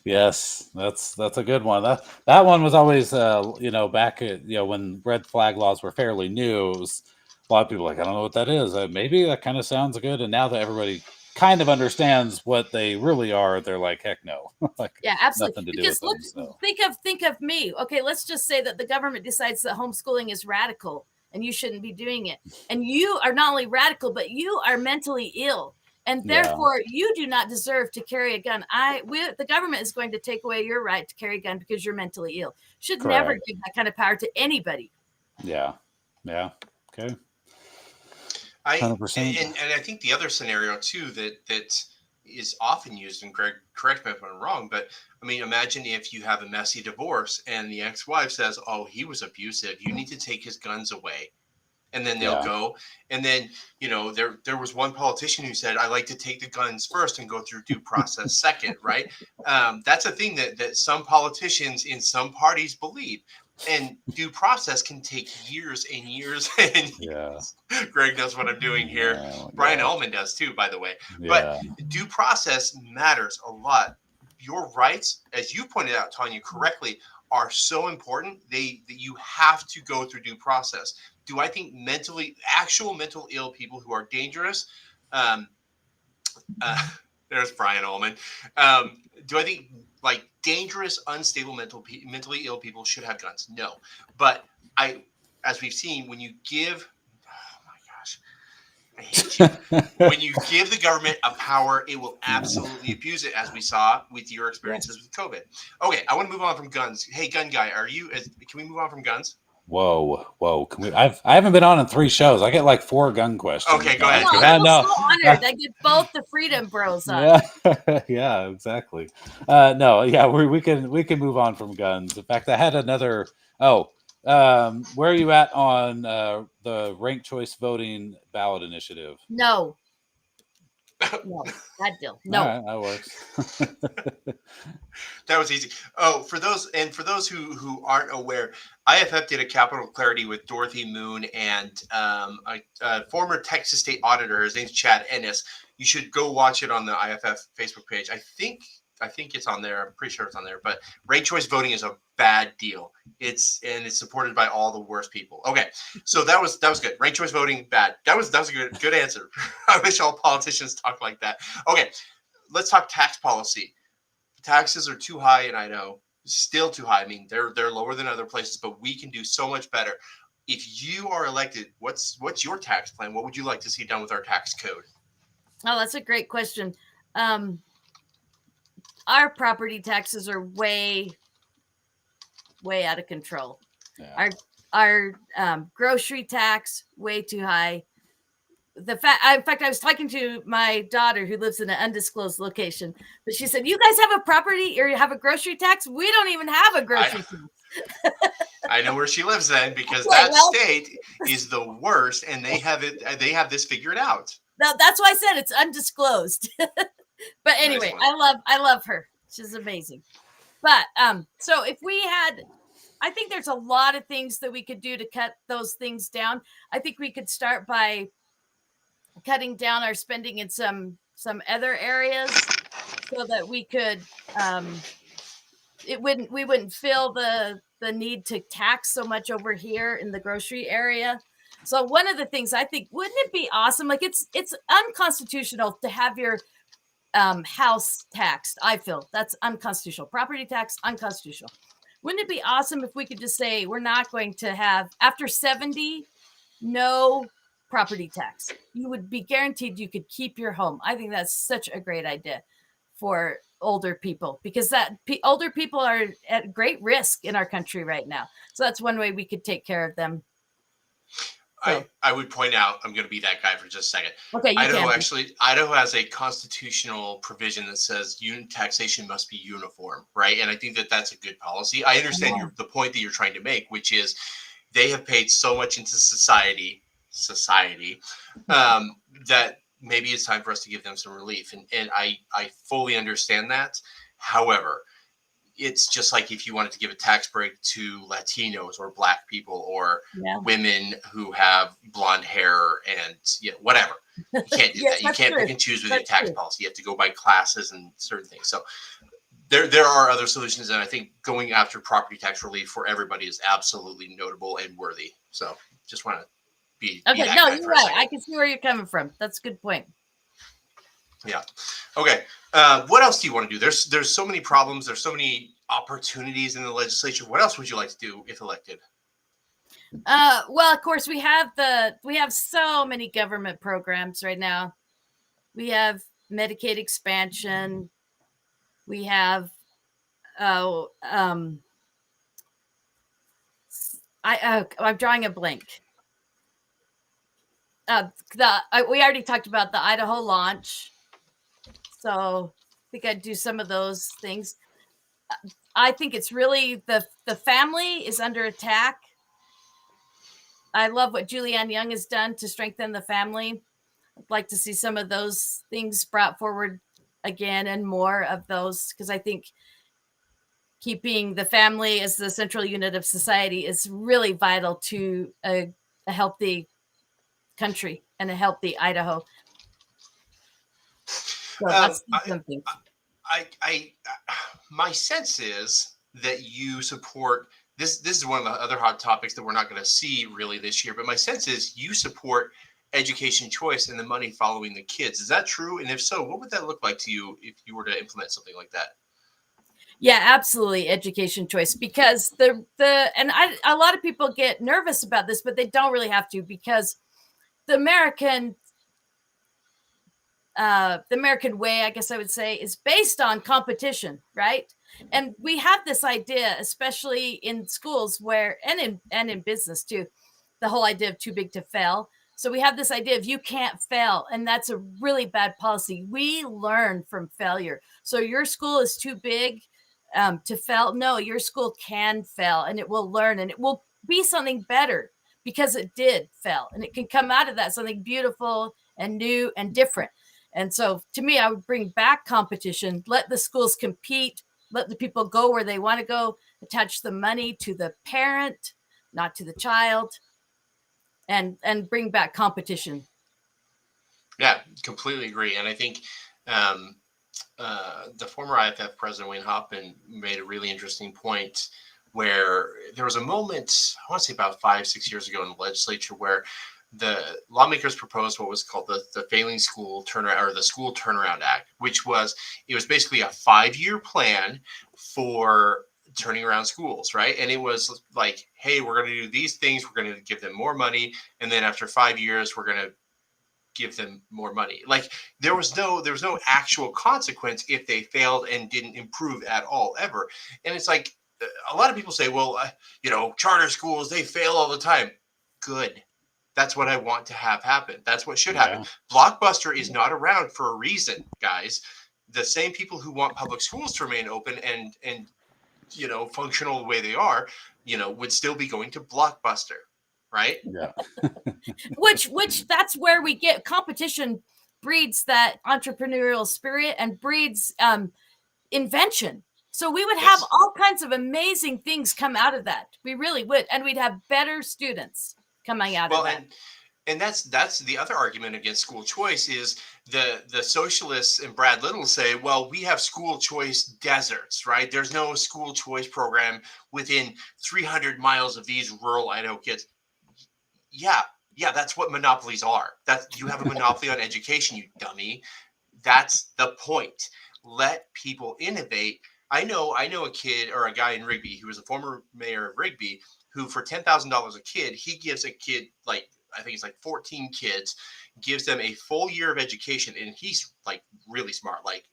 Yes, that's a good one. That one was always back at when red flag laws were fairly new. It was a lot of people like, I don't know what that is. Maybe that kind of sounds good. And now that everybody kind of understands what they really are, they're like, heck no. Like, yeah, absolutely. Nothing to Because do with them. So. think of me. Okay, let's just say that the government decides that homeschooling is radical and you shouldn't be doing it. And you are not only radical, but you are mentally ill. And therefore, you do not deserve to carry a gun. The government is going to take away your right to carry a gun because you're mentally ill. Should Correct. never give that kind of power to anybody. Yeah. Okay. 100%. And I think the other scenario too that is often used, and Greg, correct me if I'm wrong, but I mean, imagine if you have a messy divorce and the ex-wife says, "Oh, he was abusive. You need to take his guns away." And then they'll go. And then, there was one politician who said, I like to take the guns first and go through due process second, right? That's a thing that some politicians in some parties believe. And due process can take years and years and years. Greg knows what I'm doing here. Brian Ullman does too, by the way. But due process matters a lot. Your rights, as you pointed out, Tanya, correctly, are so important. That you have to go through due process. Do I think actual mental ill people who are dangerous? There's Brian Ullman. Do I think like dangerous, unstable, mentally ill people should have guns? No, but as we've seen, when you give, oh my gosh, I hate you. When you give the government a power, it will absolutely abuse it, as we saw with your experiences with COVID. Okay, I want to move on from guns. Hey, gun guy, can we move on from guns? Whoa! I haven't been on in 3 shows. I get like 4 gun questions. Okay, go ahead. I'm so honored. I get both the Freedom Bros on. Yeah, exactly. We can move on from guns. In fact, I had another. Where are you at on the ranked choice voting ballot initiative? No, that deal. No, right, that works. That was easy. Oh, for those who aren't aware, IFF did a capital clarity with Dorothy Moon and a former Texas state auditor. His name's Chad Ennis. You should go watch it on the IFF Facebook page. I think it's on there. I'm pretty sure it's on there. But ranked choice voting is a bad deal. It's supported by all the worst people. Okay, so that was good. Ranked choice voting, bad. That was a good answer. I wish all politicians talked like that. Okay, let's talk tax policy. Taxes are too high in Idaho. Still too high. I mean, they're lower than other places, but we can do so much better. If you are elected, what's your tax plan? What would you like to see done with our tax code? Oh, that's a great question. Our property taxes are way out of control. Yeah. Our grocery tax way too high. In fact, I was talking to my daughter who lives in an undisclosed location, but she said, "You guys have a property or you have a grocery tax? We don't even have a grocery tax." I know where she lives then, because state is the worst, and they have it. They have this figured out. That's why I said it's undisclosed. But anyway, nice. I love her. She's amazing. But so if we had, I think there's a lot of things that we could do to cut those things down. I think we could start by cutting down our spending in some other areas so that we could we wouldn't feel the need to tax so much over here in the grocery area. So one of the things I think, wouldn't it be awesome? Like it's unconstitutional to have your house taxed. I feel that's unconstitutional. Property tax, unconstitutional. Wouldn't it be awesome if we could just say we're not going to have, after 70, no property tax? You would be guaranteed you could keep your home. I think that's such a great idea for older people, because older people are at great risk in our country right now. So that's one way we could take care of them. So. I would point out, I'm going to be that guy for just a second. Okay, Idaho has a constitutional provision that says taxation must be uniform, right? And I think that's a good policy. I understand the point that you're trying to make, which is they have paid so much into society that maybe it's time for us to give them some relief. And I fully understand that. However, it's just like if you wanted to give a tax break to Latinos or Black people or women who have blonde hair and whatever. You can't do that. You can't pick and choose with your tax policy. You have to go by classes and certain things. So there are other solutions, and I think going after property tax relief for everybody is absolutely notable and worthy. So just want to be okay. No, you're right. I can see where you're coming from. That's a good point. Yeah. Okay. What else do you want to do? There's so many problems. There's so many opportunities in the legislature. What else would you like to do if elected? Well, of course, we have so many government programs right now. We have Medicaid expansion. We have I'm drawing a blank. We already talked about the Idaho launch, so I think I'd do some of those things. I think it's really the family is under attack. I love what Julianne Young has done to strengthen the family. I'd like to see some of those things brought forward again, and more of those, because I think keeping the family as the central unit of society is really vital to a healthy country and a healthy Idaho. So that's something. My sense is that you support this. This is one of the other hot topics that we're not going to see really this year. But my sense is you support education choice and the money following the kids. Is that true? And if so, what would that look like to you if you were to implement something like that? Yeah, absolutely, education choice, because a lot of people get nervous about this, but they don't really have to, because the American way, I guess I would say, is based on competition, right? And we have this idea, especially in schools and in business too, the whole idea of too big to fail. So we have this idea of you can't fail, and that's a really bad policy. We learn from failure. So your school is too big to fail. No, your school can fail, and it will learn, and it will be something better because it did fail, and it can come out of that something beautiful and new and different. And so to me, I would bring back competition, let the schools compete, let the people go where they want to go, attach the money to the parent, not to the child, and bring back competition. Yeah, completely agree. And I think the former IFF president, Wayne Hoffman, made a really interesting point where there was a moment, I want to say about 5-6 years ago in the legislature, where the lawmakers proposed what was called the Failing School Turnaround, or the School Turnaround Act, which was basically a 5-year plan for turning around schools, right? And it was like, hey, we're going to do these things, we're going to give them more money, and then after 5 years, we're going to give them more money. Like there was no actual consequence if they failed and didn't improve at all ever. And it's like a lot of people say, well, charter schools, they fail all the time. Good. That's what I want to have happen. That's what should happen. Blockbuster is not around for a reason, guys. The same people who want public schools to remain open and functional the way they are, would still be going to Blockbuster, right? Yeah. which that's where we get competition, breeds that entrepreneurial spirit and breeds invention. So we would have all kinds of amazing things come out of that. We really would, and we'd have better students coming out of that. And that's the other argument against school choice is the socialists and Brad Little say, well, we have school choice deserts, right? There's no school choice program within 300 miles of these rural Idaho kids. Yeah, that's what monopolies are. You have a monopoly on education, you dummy. That's the point. Let people innovate. I know a kid or a guy in Rigby who was a former mayor of Rigby who for $10,000 a kid, he gives a kid I think it's 14 kids, gives them a full year of education. And he's really smart, like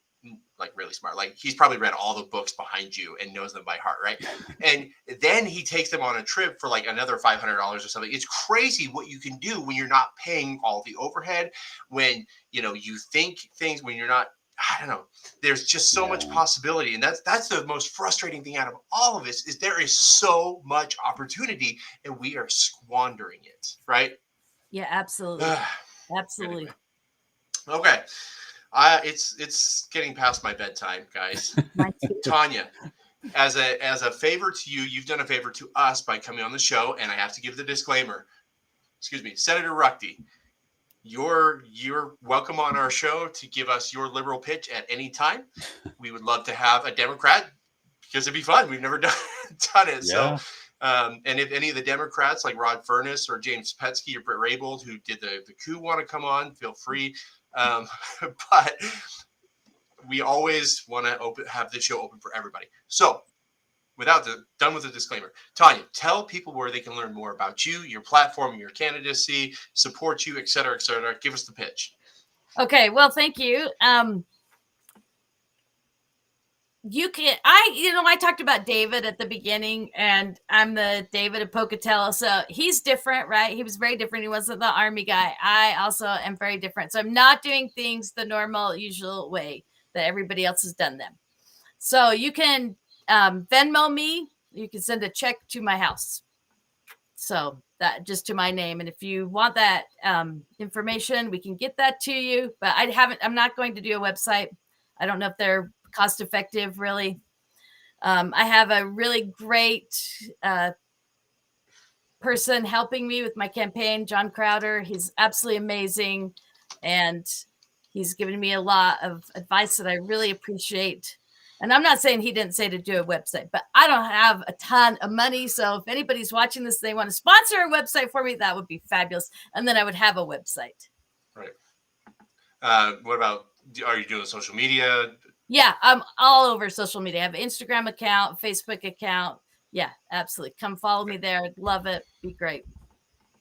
really smart. Like he's probably read all the books behind you and knows them by heart, right? And then he takes them on a trip for another $500 or something. It's crazy what you can do when you're not paying all the overhead, when you think things, when you're not, I don't know, there's just so much possibility. And that's the most frustrating thing out of all of this is there is so much opportunity and we are squandering it, right? Yeah, absolutely. Absolutely. Anyway. Okay. It's getting past my bedtime, guys. Tanya, as a favor to you, you've done a favor to us by coming on the show, and I have to give the disclaimer. Excuse me, Senator Ruchti, you're welcome on our show to give us your liberal pitch at any time. We would love to have a Democrat because it'd be fun. We've never done it. Yeah. So, and if any of the Democrats like Rod Furness or James Petsky or Britt Raybould, who did the coup, want to come on, feel free. But we always want to have this show open for everybody. So done with the disclaimer, Tanya, tell people where they can learn more about you, your platform, your candidacy, support you, et cetera, et cetera. Give us the pitch. Okay. Well, thank you. I talked about David at the beginning, and I'm the David of Pocatello. So he's different, right? He was very different. He wasn't the Army guy. I also am very different. So I'm not doing things the normal, usual way that everybody else has done them. So you can Venmo me. You can send a check to my house. So that just to my name. And if you want that information, we can get that to you. But I'm not going to do a website. I don't know if they're cost effective, really. I have a really great person helping me with my campaign, John Crowder. He's absolutely amazing. And he's given me a lot of advice that I really appreciate. And I'm not saying he didn't say to do a website, but I don't have a ton of money. So if anybody's watching this, they want to sponsor a website for me, that would be fabulous. And then I would have a website. Right. What about, are you doing social media? Yeah, I'm all over social media. I have an Instagram account, Facebook account. Yeah, absolutely. Come follow me there. I'd love it. Be great.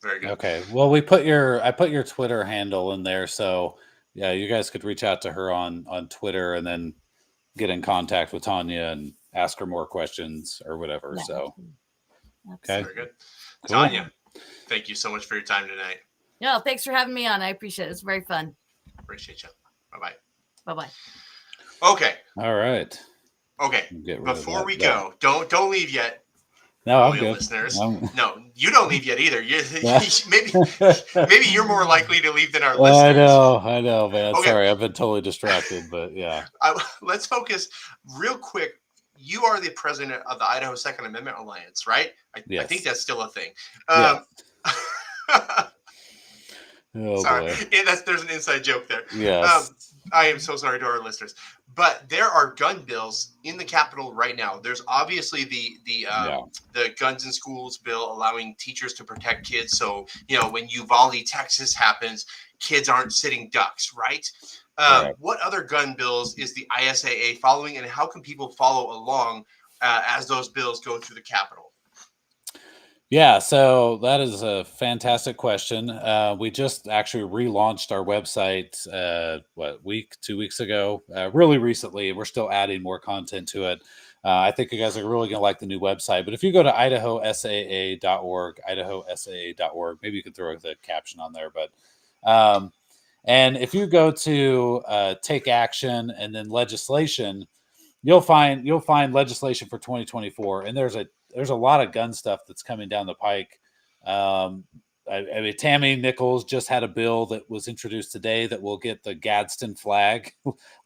Very good. Okay. Well, I put your Twitter handle in there. So yeah, you guys could reach out to her on Twitter and then get in contact with Tanya and ask her more questions or whatever. Yeah. So, Absolutely. okay. Very good. Cool. Tanya, thank you so much for your time tonight. No, thanks for having me on. I appreciate it. It's very fun. Appreciate you. Bye-bye. Bye-bye. Okay. All right. Okay. Get rid Before of we that. go, don't leave yet. No, I'm Loyal good. listeners. I'm- No, you don't leave yet either. Yeah. Maybe you're more likely to leave than our listeners. I know, man. Okay. Sorry, I've been totally distracted, but yeah. Let's focus real quick. You are the president of the Idaho Second Amendment Alliance, right? I Yes. think that's still a thing. Yeah. Oh, sorry, boy. Yeah, there's an inside joke there. Yes. I am so sorry to our listeners, but there are gun bills in the Capitol right now. There's obviously the guns in schools bill allowing teachers to protect kids. So when Uvalde, Texas happens, kids aren't sitting ducks, right? What other gun bills is the ISAA following, and how can people follow along as those bills go through the Capitol? Yeah, so that is a fantastic question. We just actually relaunched our website, 2 weeks ago, really recently. We're still adding more content to it. I think you guys are really going to like the new website. But if you go to idahosaa.org, maybe you could throw the caption on there. But and if you go to take action and then legislation, you'll find legislation for 2024, and there's a lot of gun stuff that's coming down the pike. I mean, Tammy Nichols just had a bill that was introduced today that will get the Gadsden flag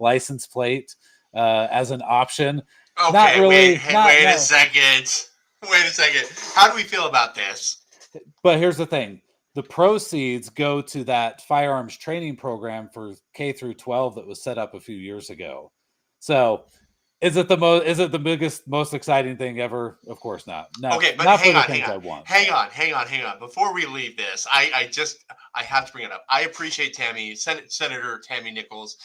license plate as an option. Okay, not really. Wait a second. How do we feel about this? But here's the thing. The proceeds go to that firearms training program for K through 12 that was set up a few years ago. So is it the biggest, most exciting thing ever? Of course not. No. Okay, but not hang for the things I want. Hang on. Before we leave this, I have to bring it up. I appreciate Senator Tammy Nichols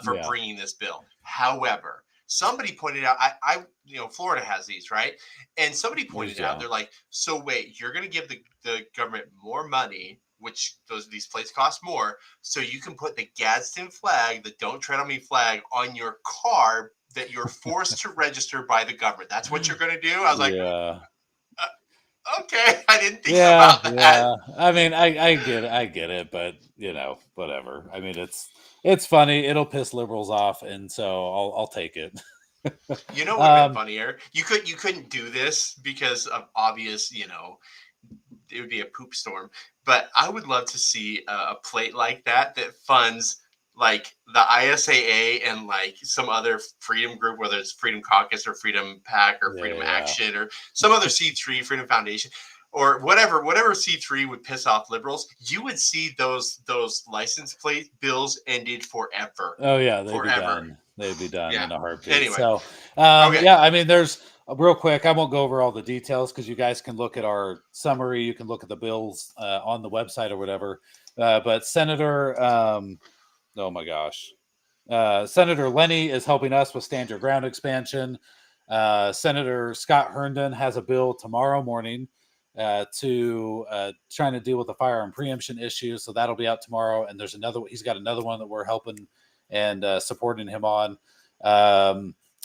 for bringing this bill. However, somebody pointed out, Florida has these, right? And somebody pointed out, they're like, so wait, you're going to give the government more money, which these plates cost more, so you can put the Gadsden flag, the Don't Tread on Me flag, on your car that you're forced to register by the government. That's what you're going to do? I was like, okay, I didn't think about that. Yeah. I mean, I get it, but whatever. I mean, it's funny. It'll piss liberals off, and so I'll take it. You know what would have been funnier? You couldn't do this because of obvious, it would be a poop storm. But I would love to see a plate like that funds like the ISAA and like some other freedom group, whether it's Freedom Caucus or Freedom PAC or Freedom Action or some other C3, Freedom Foundation, or whatever C3 would piss off liberals, you would see those license plate bills ended forever. Oh yeah, they'd be done. They'd be done in a heartbeat. Anyway, so yeah, I mean, there's real quick. I won't go over all the details because you guys can look at our summary. You can look at the bills on the website or whatever. But Senator, oh my gosh, Senator Lenny is helping us with Stand Your Ground expansion. Senator Scott Herndon has a bill tomorrow morning to trying to deal with the firearm preemption issue. So that'll be out tomorrow. And there's another, he's got another one that we're helping and supporting him on.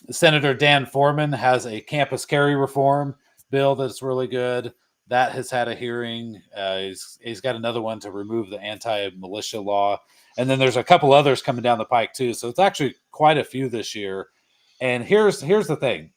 Senator Dan Foreman has a campus carry reform bill that's really good. That has had a hearing. He's got another one to remove the anti-militia law. And then there's a couple others coming down the pike too. So it's actually quite a few this year. And here's the thing.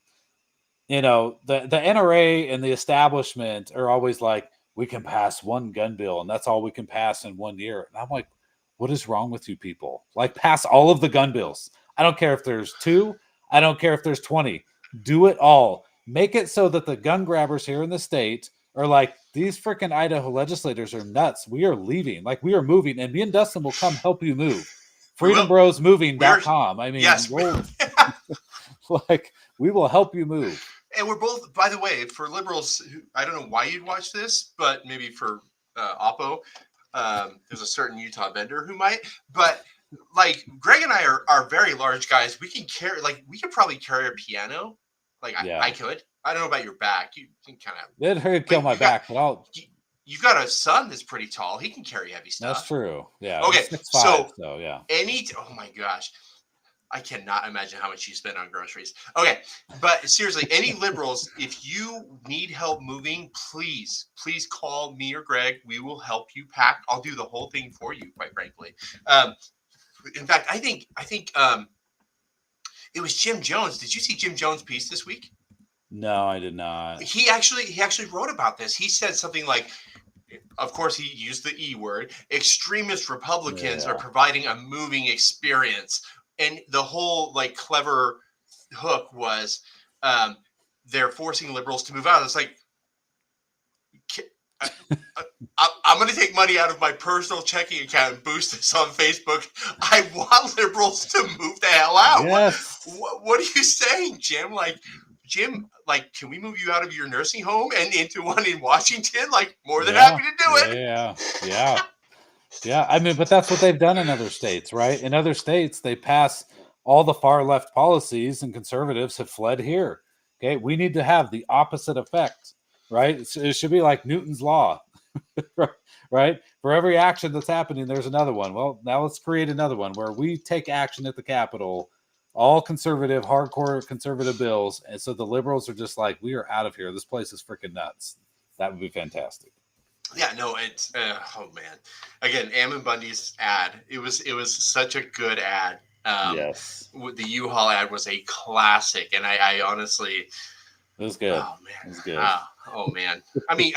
You know, the NRA and the establishment are always like, we can pass one gun bill and that's all we can pass in 1 year. And I'm like, what is wrong with you people? Like, pass all of the gun bills. I don't care if there's 2. I don't care if there's 20. Do it all. Make it so that the gun grabbers here in the state are like, these freaking Idaho legislators are nuts. We are leaving. Like, we are moving. And me and Dustin will come help you move. FreedomBrosMoving.com. I mean, yes. Like, we will help you move. And we're both, by the way, for liberals, I don't know why you'd watch this, but maybe for Oppo, there's a certain Utah vendor who might. But like Greg and I are very large guys. We can carry, like, we could probably carry a piano. Like I could. I don't know about your back. You can kind of. It hurt kill my back, but I'll. You've got a son that's pretty tall. He can carry heavy stuff. That's true. Yeah. Okay. 6'5", so yeah. Oh my gosh. I cannot imagine how much you spend on groceries. Okay, but seriously, any liberals, if you need help moving, please call me or Greg. We will help you pack. I'll do the whole thing for you, quite frankly. In fact, I think it was Jim Jones. Did you see Jim Jones' piece this week? No, I did not. He actually wrote about this. He said something like, of course, he used the E word. Extremist Republicans are providing a moving experience. And the whole like clever hook was they're forcing liberals to move out. It's like, I'm going to take money out of my personal checking account and boost this on Facebook. I want liberals to move the hell out. Yes. What are you saying, Jim? Like, Jim, like, can we move you out of your nursing home and into one in Washington? Like, more than happy to do it. Yeah, I mean, but that's what they've done in other states, right? In other states, they pass all the far left policies and conservatives have fled here. Okay, we need to have the opposite effect, right? It should be like Newton's law, right? For every action that's happening, there's another one. Well, now let's create another one where we take action at the Capitol, all conservative, hardcore conservative bills. And so the liberals are just like, we are out of here. This place is freaking nuts. That would be fantastic. Yeah, no, it's oh man. Again, Ammon Bundy's ad. It was such a good ad. Yes. The U-Haul ad was a classic, and I honestly, it was good. Oh man, it was good. Oh man. I mean,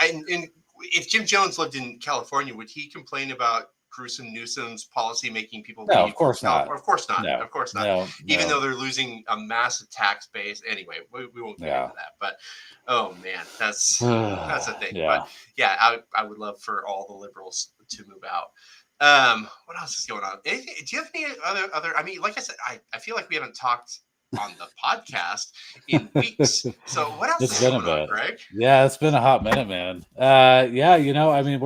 if Jim Jones lived in California, would he complain about gruesome Newsom's policy making people leave? No, of course not. Of course not. No, of course not. No, Even though they're losing a massive tax base. Anyway, we won't get into that. But oh man, that's a thing. Yeah. But yeah, I would love for all the liberals to move out. What else is going on? Do you have any other? I mean, like I said, I feel like we haven't talked on the podcast in weeks. So what else is going on, Greg? Yeah, it's been a hot minute, man. Yeah, I mean,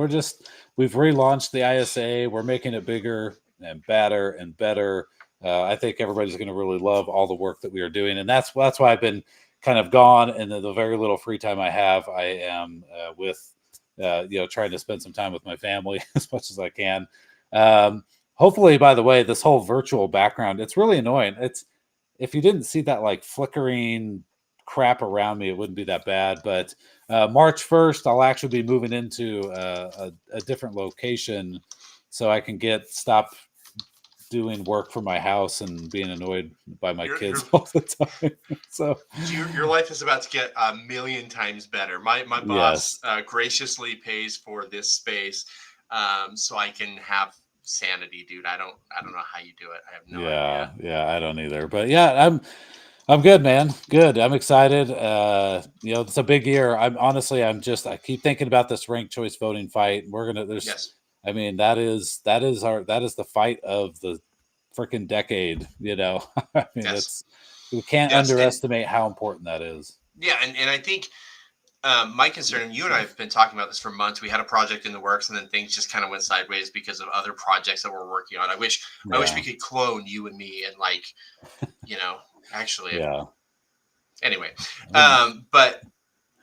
we've relaunched the ISA. We're making it bigger and badder and better. I think everybody's going to really love all the work that we are doing, and that's why I've been kind of gone. And the very little free time I have, I am with trying to spend some time with my family as much as I can. Hopefully, by the way, this whole virtual background, it's really annoying. If you didn't see that like flickering crap around me, it wouldn't be that bad. But March 1st, I'll actually be moving into a different location so I can stop doing work from my house and being annoyed by my kids all the time. So your life is about to get a million times better. My boss graciously pays for this space so I can have sanity, dude. I don't know how you do it. I have no idea. Yeah, I don't either. But yeah, I'm good, man. Good. I'm excited. It's a big year. I keep thinking about this ranked choice voting fight. Yes. I mean, that is the fight of the freaking decade, I mean, Yes. we can't underestimate how important that is. Yeah. And I think, my concern, and you and I have been talking about this for months. We had a project in the works, and then things just kind of went sideways because of other projects that we're working on. I wish we could clone you and me, and actually. Yeah. Anyway, but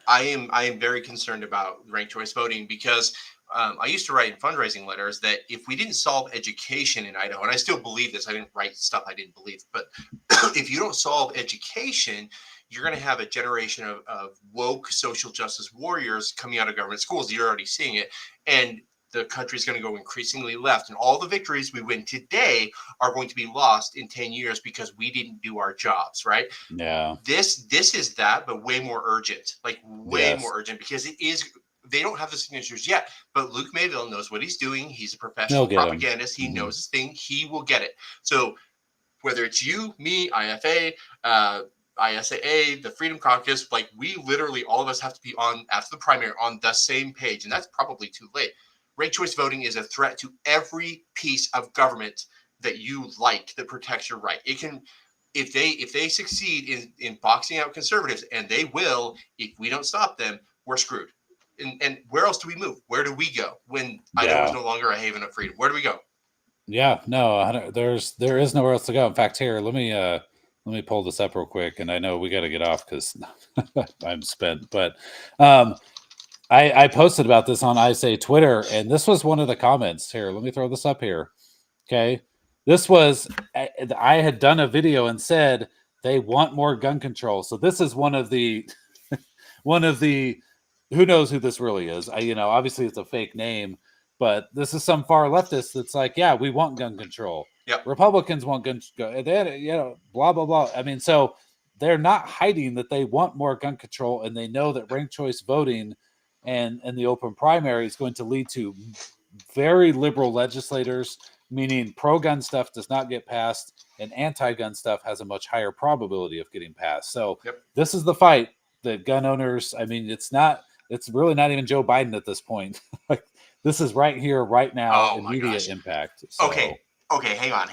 I am very concerned about ranked choice voting because I used to write in fundraising letters that if we didn't solve education in Idaho, and I still believe this, I didn't write stuff I didn't believe, but if you don't solve education, you're going to have a generation of woke social justice warriors coming out of government schools. You're already seeing it. And the country's going to go increasingly left. And all the victories we win today are going to be lost in 10 years because we didn't do our jobs, right? Yeah. This is that, but way more urgent, more urgent, because it is. They don't have the signatures yet, but Luke Mayville knows what he's doing. He's a professional propagandist. He knows his thing. He will get it. So whether it's you, me, IFA, ISAA, the Freedom Caucus, we literally, all of us have to be on, after the primary, on the same page. And that's probably too late. Ranked choice voting is a threat to every piece of government that you like that protects your right. It can, if they succeed in boxing out conservatives, and they will, if we don't stop them, we're screwed. And where else do we move? Where do we go when Idaho is no longer a haven of freedom? Where do we go? Yeah, no, there is nowhere else to go. In fact, here, let me pull this up real quick, and I know we got to get off because I'm spent. But I posted about this on I Say Twitter, and this was one of the comments. Here, let me throw this up here. Okay, this was I had done a video and said they want more gun control. So this is one of the who knows who this really is. Obviously it's a fake name, but this is some far leftist that's like, yeah, we want gun control. Yep. Republicans want gun control. Blah, blah, blah. I mean, so they're not hiding that they want more gun control, and they know that ranked choice voting and the open primary is going to lead to very liberal legislators, meaning pro-gun stuff does not get passed, and anti-gun stuff has a much higher probability of getting passed. So This is the fight that gun owners, I mean, it's really not even Joe Biden at this point. This is right here, right now, immediate impact. So. Okay, hang on.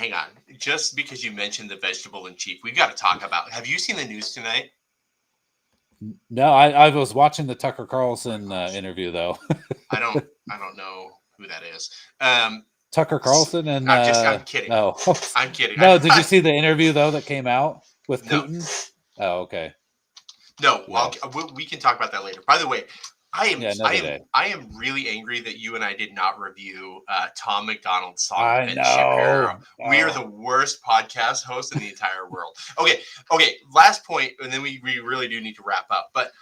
Just because you mentioned the vegetable in chief, we got to talk about. Have you seen the news tonight? No, I was watching the Tucker Carlson interview though. I don't know who that is. Tucker Carlson and I'm kidding. Oh, I'm kidding. No, did you see the interview though that came out with Putin? No. Oh, okay. No, we can talk about that later. By the way, I am really angry that you and I did not review Tom McDonald's song. I know. We are the worst podcast hosts in the entire world. Okay. Last point, and then we really do need to wrap up. But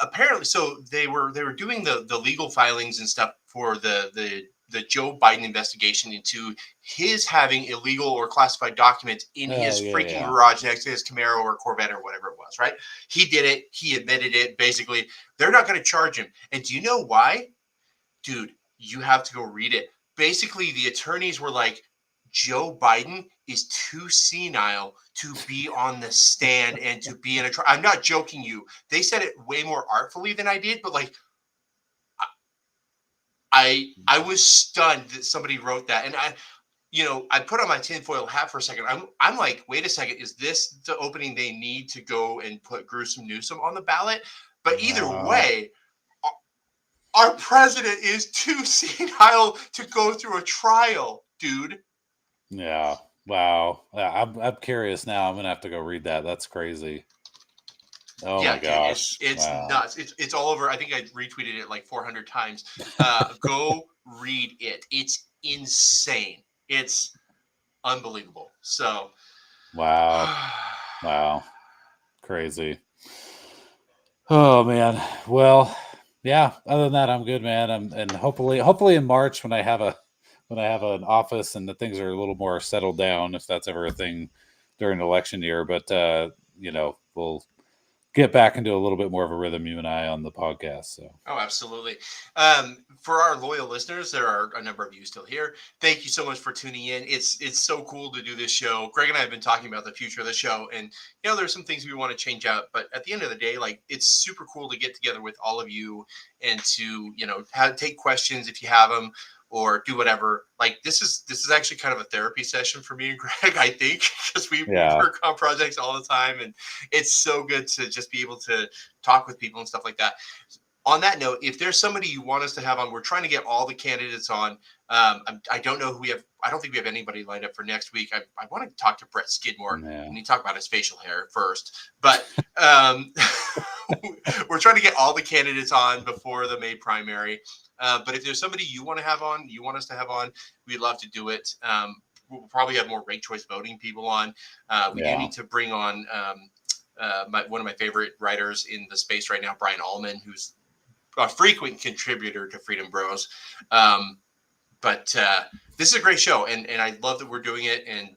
apparently, so they were doing the legal filings and stuff for the Joe Biden investigation into his having illegal or classified documents in his garage next to his Camaro or Corvette or whatever it was, right? He did it. He admitted it. Basically, they're not going to charge him. And do you know why? Dude, you have to go read it. Basically, the attorneys were like, Joe Biden is too senile to be on the stand and to be in a trial. I'm not joking you. They said it way more artfully than I did, but I was stunned that somebody wrote that. And I put on my tinfoil hat for a second. I'm like, wait a second, is this the opening they need to go and put Gruesome Newsom on the ballot? But either way, our president is too senile to go through a trial, dude. Yeah. Wow. I'm curious now. I'm gonna have to go read that. That's crazy. Oh my gosh. It's nuts. It's all over. I think I retweeted it like 400 times. Go read it. It's insane. It's unbelievable. So wow. Crazy. Oh man. Well, yeah, other than that, I'm good, man. And hopefully in March when I have an office and the things are a little more settled down, if that's ever a thing during election year. But get back into a little bit more of a rhythm, you and I, on the podcast. So. Oh, absolutely. For our loyal listeners, there are a number of you still here. Thank you so much for tuning in. It's so cool to do this show. Greg and I have been talking about the future of the show, and there's some things we want to change out. But at the end of the day, like, it's super cool to get together with all of you and to take questions if you have them, or do whatever. Like, this is actually kind of a therapy session for me and Greg, I think, because we work on projects all the time, and it's so good to just be able to talk with people and stuff like that. On that note, if there's somebody you want us to have on, we're trying to get all the candidates on. I don't know who we have. I don't think we have anybody lined up for next week. I want to talk to Brett Skidmore. We need to talk about his facial hair first. But we're trying to get all the candidates on before the May primary. But if there's somebody you want to have on, you want us to have on, we'd love to do it. We'll probably have more ranked choice voting people on. We do need to bring on one of my favorite writers in the space right now, Brian Allman, who's a frequent contributor to Freedom Bros. But this is a great show, and I love that we're doing it. And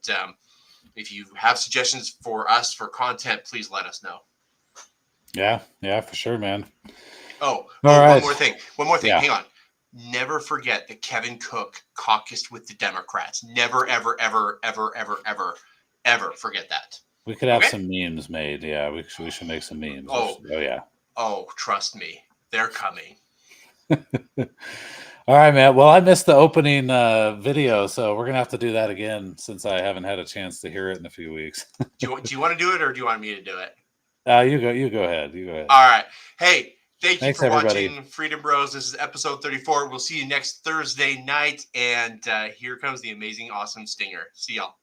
if you have suggestions for us for content, please let us know. Yeah, for sure, man. All right. One more thing. Yeah. Hang on. Never forget that Kevin Cook caucused with the Democrats. Never, ever, ever, ever, ever, ever, ever forget that. We could have some memes made. Yeah, we should make some memes. Oh yeah. Oh, trust me. They're coming. All right, man. Well, I missed the opening video, so we're going to have to do that again since I haven't had a chance to hear it in a few weeks. Do you want to do it, or do you want me to do it? You go ahead. All right. Hey, thanks you for everybody. Watching Freedom Bros. This is episode 34. We'll see you next Thursday night. And here comes the amazing, awesome stinger. See y'all.